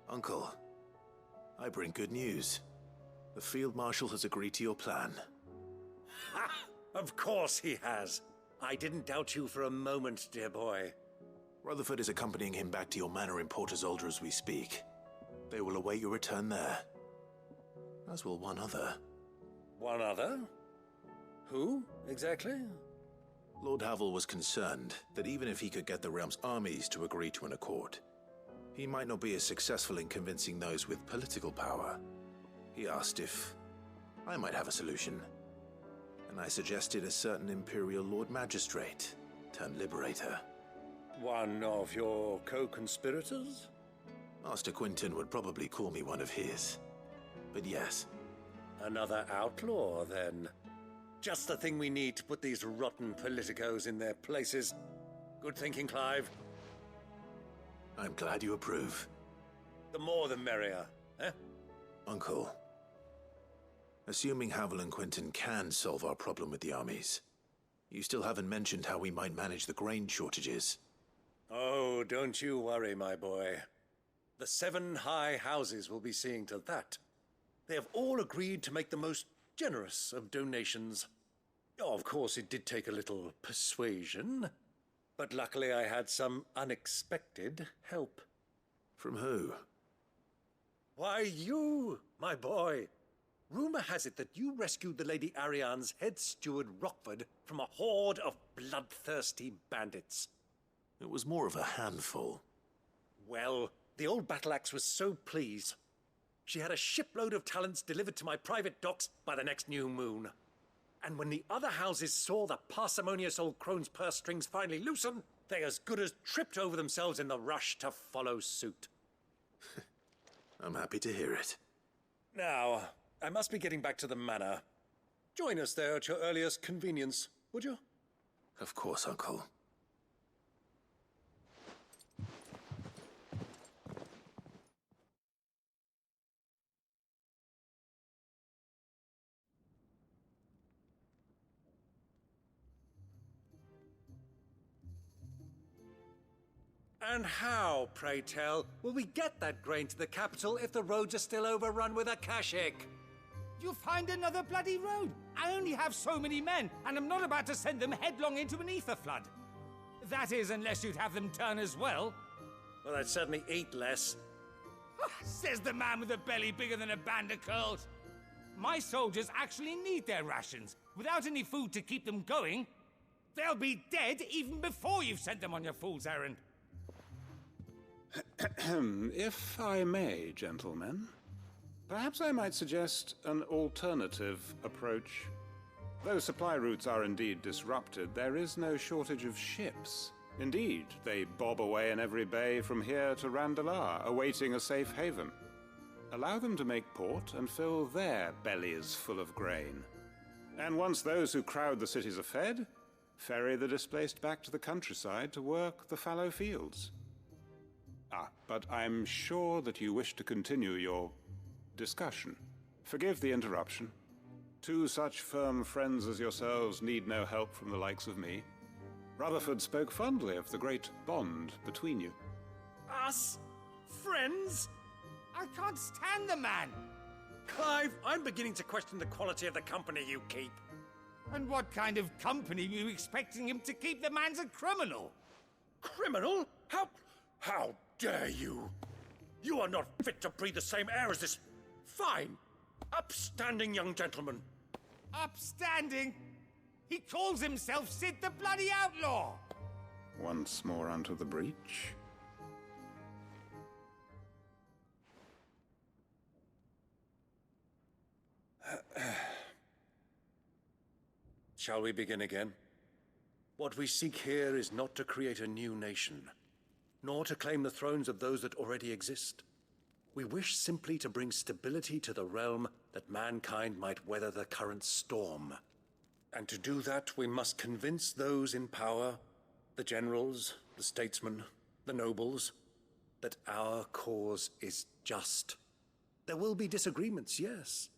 Uncle, I bring good news. The Field Marshal has agreed to your plan. Ha! Of course he has. I didn't doubt you for a moment, dear boy. Rutherford is accompanying him back to your manor in Porter's Alder as we speak. They will await your return there. As will one other. One other? Who, exactly? Lord Havel was concerned that even if he could get the realm's armies to agree to an accord, he might not be as successful in convincing those with political power. He asked if I might have a solution, and I suggested a certain Imperial Lord Magistrate turned Liberator. One of your co-conspirators? Master Quinton would probably call me one of his, but yes. Another outlaw, then. Just the thing we need to put these rotten politicos in their places. Good thinking, Clive. I'm glad you approve. The more the merrier, eh? Uncle, assuming Havel and Quinton can solve our problem with the armies, you still haven't mentioned how we might manage the grain shortages. Oh, don't you worry, my boy. The 7 high houses will be seeing to that. They have all agreed to make the most generous of donations. Oh, of course, it did take a little persuasion, but luckily I had some unexpected help. From who? Why, you, my boy. Rumor has it that you rescued the Lady Ariane's head steward Rockford from a horde of bloodthirsty bandits. It was more of a handful. Well, the old battle axe was so pleased. She had a shipload of talents delivered to my private docks by the next new moon. And when the other houses saw the parsimonious old crone's purse strings finally loosen, they as good as tripped over themselves in the rush to follow suit. I'm happy to hear it. Now, I must be getting back to the manor. Join us there at your earliest convenience, would you? Of course, Uncle. And how, pray tell, will we get that grain to the capital if the roads are still overrun with Akashic? You'll find another bloody road. I only have so many men, and I'm not about to send them headlong into an aether flood. That is, unless you'd have them turn as well. Well, I'd certainly eat less. Says the man with a belly bigger than a band of curls. My soldiers actually need their rations. Without any food to keep them going, they'll be dead even before you've sent them on your fool's errand. If I may, gentlemen, perhaps I might suggest an alternative approach. Though supply routes are indeed disrupted, there is no shortage of ships. Indeed, they bob away in every bay from here to Randalar, awaiting a safe haven. Allow them to make port and fill their bellies full of grain. And once those who crowd the cities are fed, ferry the displaced back to the countryside to work the fallow fields. But I'm sure that you wish to continue your discussion. Forgive the interruption. 2 such firm friends as yourselves need no help from the likes of me. Rutherford spoke fondly of the great bond between you. Us? Friends? I can't stand the man! Clive, I'm beginning to question the quality of the company you keep. And what kind of company are you expecting him to keep? The man's a criminal! Criminal? How dare you? You are not fit to breathe the same air as this fine, upstanding young gentleman. Upstanding? He calls himself Sid the Bloody Outlaw! Once more onto the breach. Shall we begin again? What we seek here is not to create a new nation, nor to claim the thrones of those that already exist. We wish simply to bring stability to the realm that mankind might weather the current storm. And to do that, we must convince those in power, the generals, the statesmen, the nobles, that our cause is just. There will be disagreements, yes,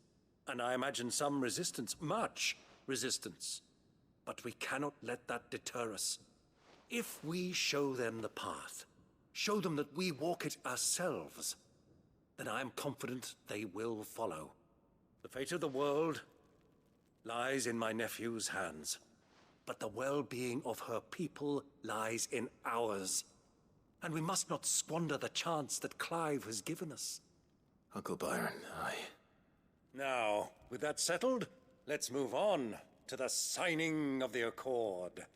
and I imagine some resistance, much resistance. But we cannot let that deter us. If we show them the path, show them that we walk it ourselves, then I am confident they will follow. The fate of the world lies in my nephew's hands, but the well-being of her people lies in ours. And we must not squander the chance that Clive has given us. Uncle Byron, Now, with that settled, let's move on to the signing of the accord.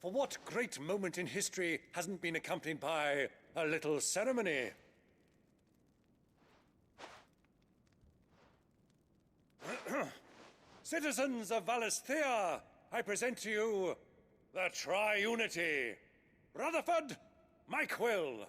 For what great moment in history hasn't been accompanied by a little ceremony? Citizens of Valisthea, I present to you the Triunity. Rutherford, my quill.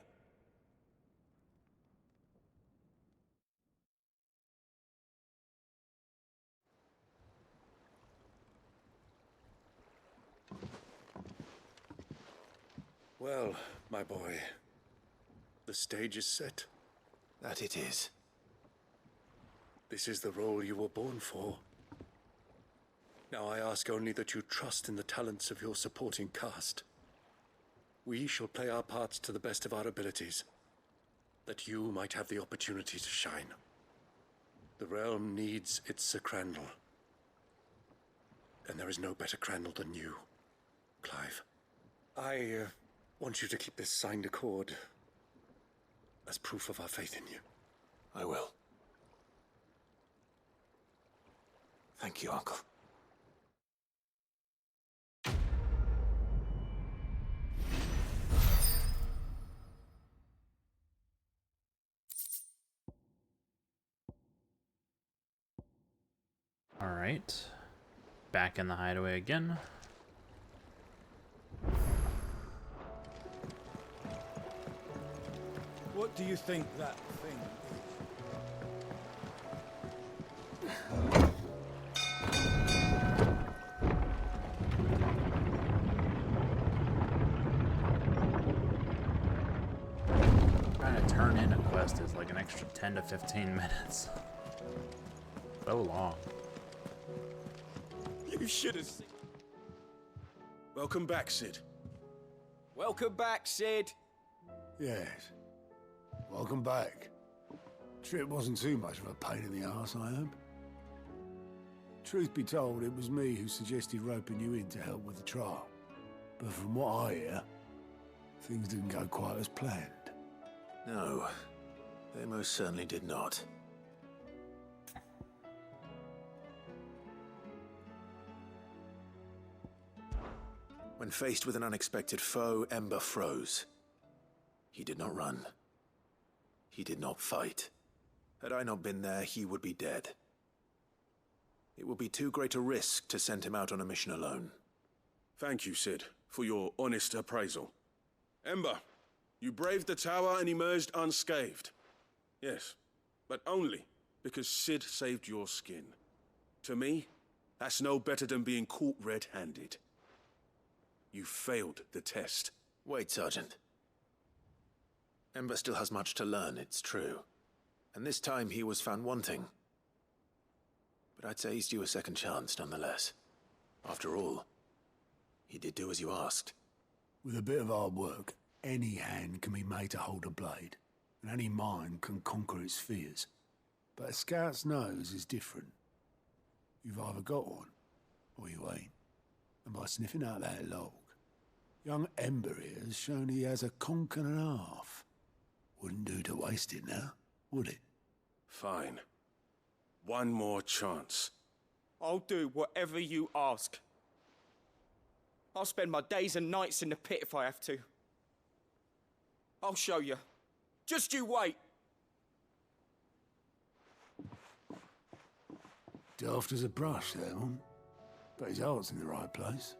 Well, my boy, the stage is set. That it is. This is the role you were born for. Now I ask only that you trust in the talents of your supporting cast. We shall play our parts to the best of our abilities, that you might have the opportunity to shine. The realm needs its Sir Crandall. And there is no better Crandall than you, Clive. I want you to keep this signed accord as proof of our faith in you. I will. Thank you, Uncle. All right. Back in the hideaway again. What do you think that thing Trying to turn in a quest is like an extra 10 to 15 minutes. So long. You should have seen. Welcome back, Sid. Welcome back, Sid. Yes. Welcome back. Trip wasn't too much of a pain in the arse, I hope. Truth be told, it was me who suggested roping you in to help with the trial. But from what I hear, things didn't go quite as planned. No, they most certainly did not. When faced with an unexpected foe, Ember froze. He did not run. He did not fight. Had I not been there, he would be dead. It would be too great a risk to send him out on a mission alone. Thank you, Sid, for your honest appraisal. Ember, you braved the tower and emerged unscathed. Yes, but only because Sid saved your skin. To me, that's no better than being caught red-handed. You failed the test. Wait, Sergeant. Ember still has much to learn, it's true. And this time he was found wanting. But I'd say he's due a second chance, nonetheless. After all, he did do as you asked. With a bit of hard work, any hand can be made to hold a blade, and any mind can conquer its fears. But a scout's nose is different. You've either got one, or you ain't. And by sniffing out that log, young Ember here has shown he has a conch and a half. Wouldn't do to waste it now, would it? Fine. One more chance. I'll do whatever you ask. I'll spend my days and nights in the pit if I have to. I'll show you. Just you wait. Daft as a brush, that one. But his heart's in the right place.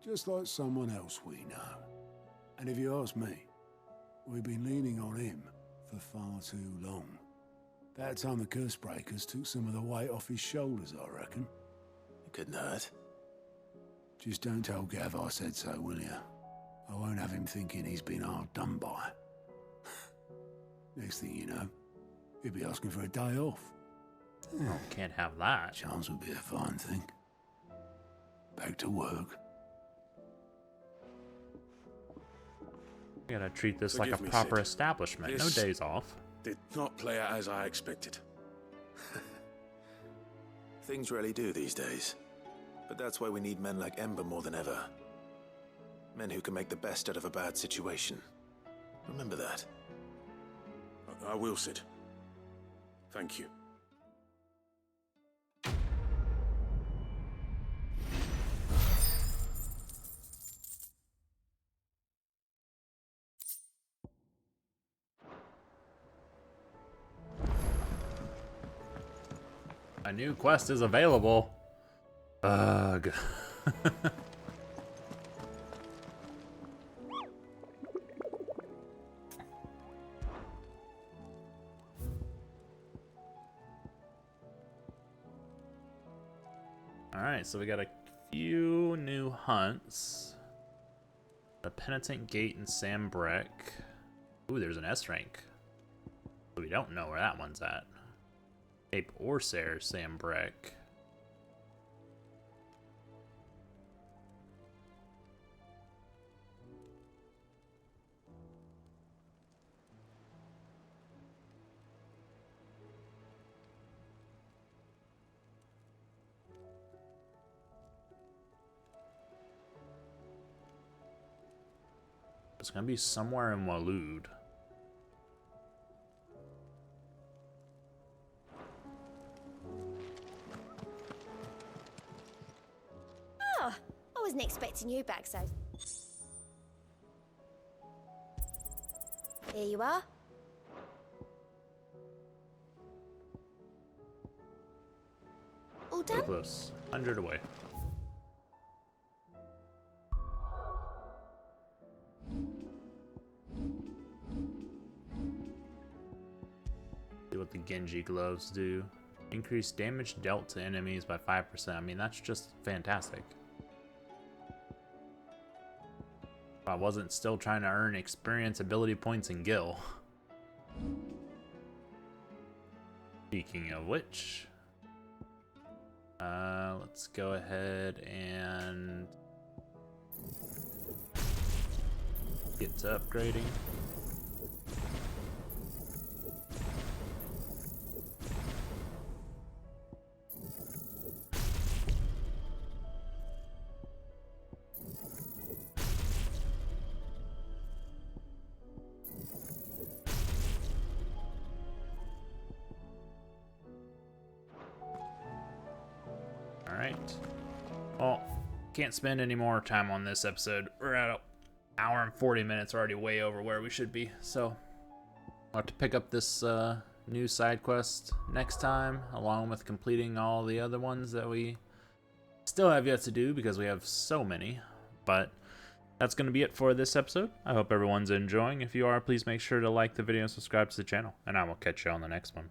Just like someone else we know. And if you ask me, we've been leaning on him for far too long. That time the curse breakers took some of the weight off his shoulders, I reckon. It couldn't hurt. Just don't tell Gav I said so, will you? I won't have him thinking he's been hard done by. Next thing you know, he'll be asking for a day off. Oh, can't have that. Chance would be a fine thing. Back to work. You gotta treat this Forgive like a me, proper Sid. establishment. This No days off. Did not play out as I expected. Things really do these days. But that's why we need men like Ember more than ever. Men who can make the best out of a bad situation. Remember that. I will, Sid. Thank you. A new quest is available. Ugh. Alright, so we got a few new hunts. The Penitent Gate in Sambrek. Ooh, there's an S rank. But we don't know where that one's at. Cape Orsair, Sambrek. It's gonna be somewhere in Waloed. Oh, I wasn't expecting you back, so. Here you are. All done? Close. 100 away. See what the Genji gloves do. Increase damage dealt to enemies by 5%. I mean, that's just fantastic. If I wasn't still trying to earn experience, ability points, and gil. Speaking of which, let's go ahead and get to upgrading. Alright. Well, can't spend any more time on this episode. We're at an hour and 40 minutes, already way over where we should be. So, I'll have to pick up this new side quest next time, along with completing all the other ones that we still have yet to do because we have so many. But that's going to be it for this episode. I hope everyone's enjoying. If you are, please make sure to like the video and subscribe to the channel, and I will catch you on the next one.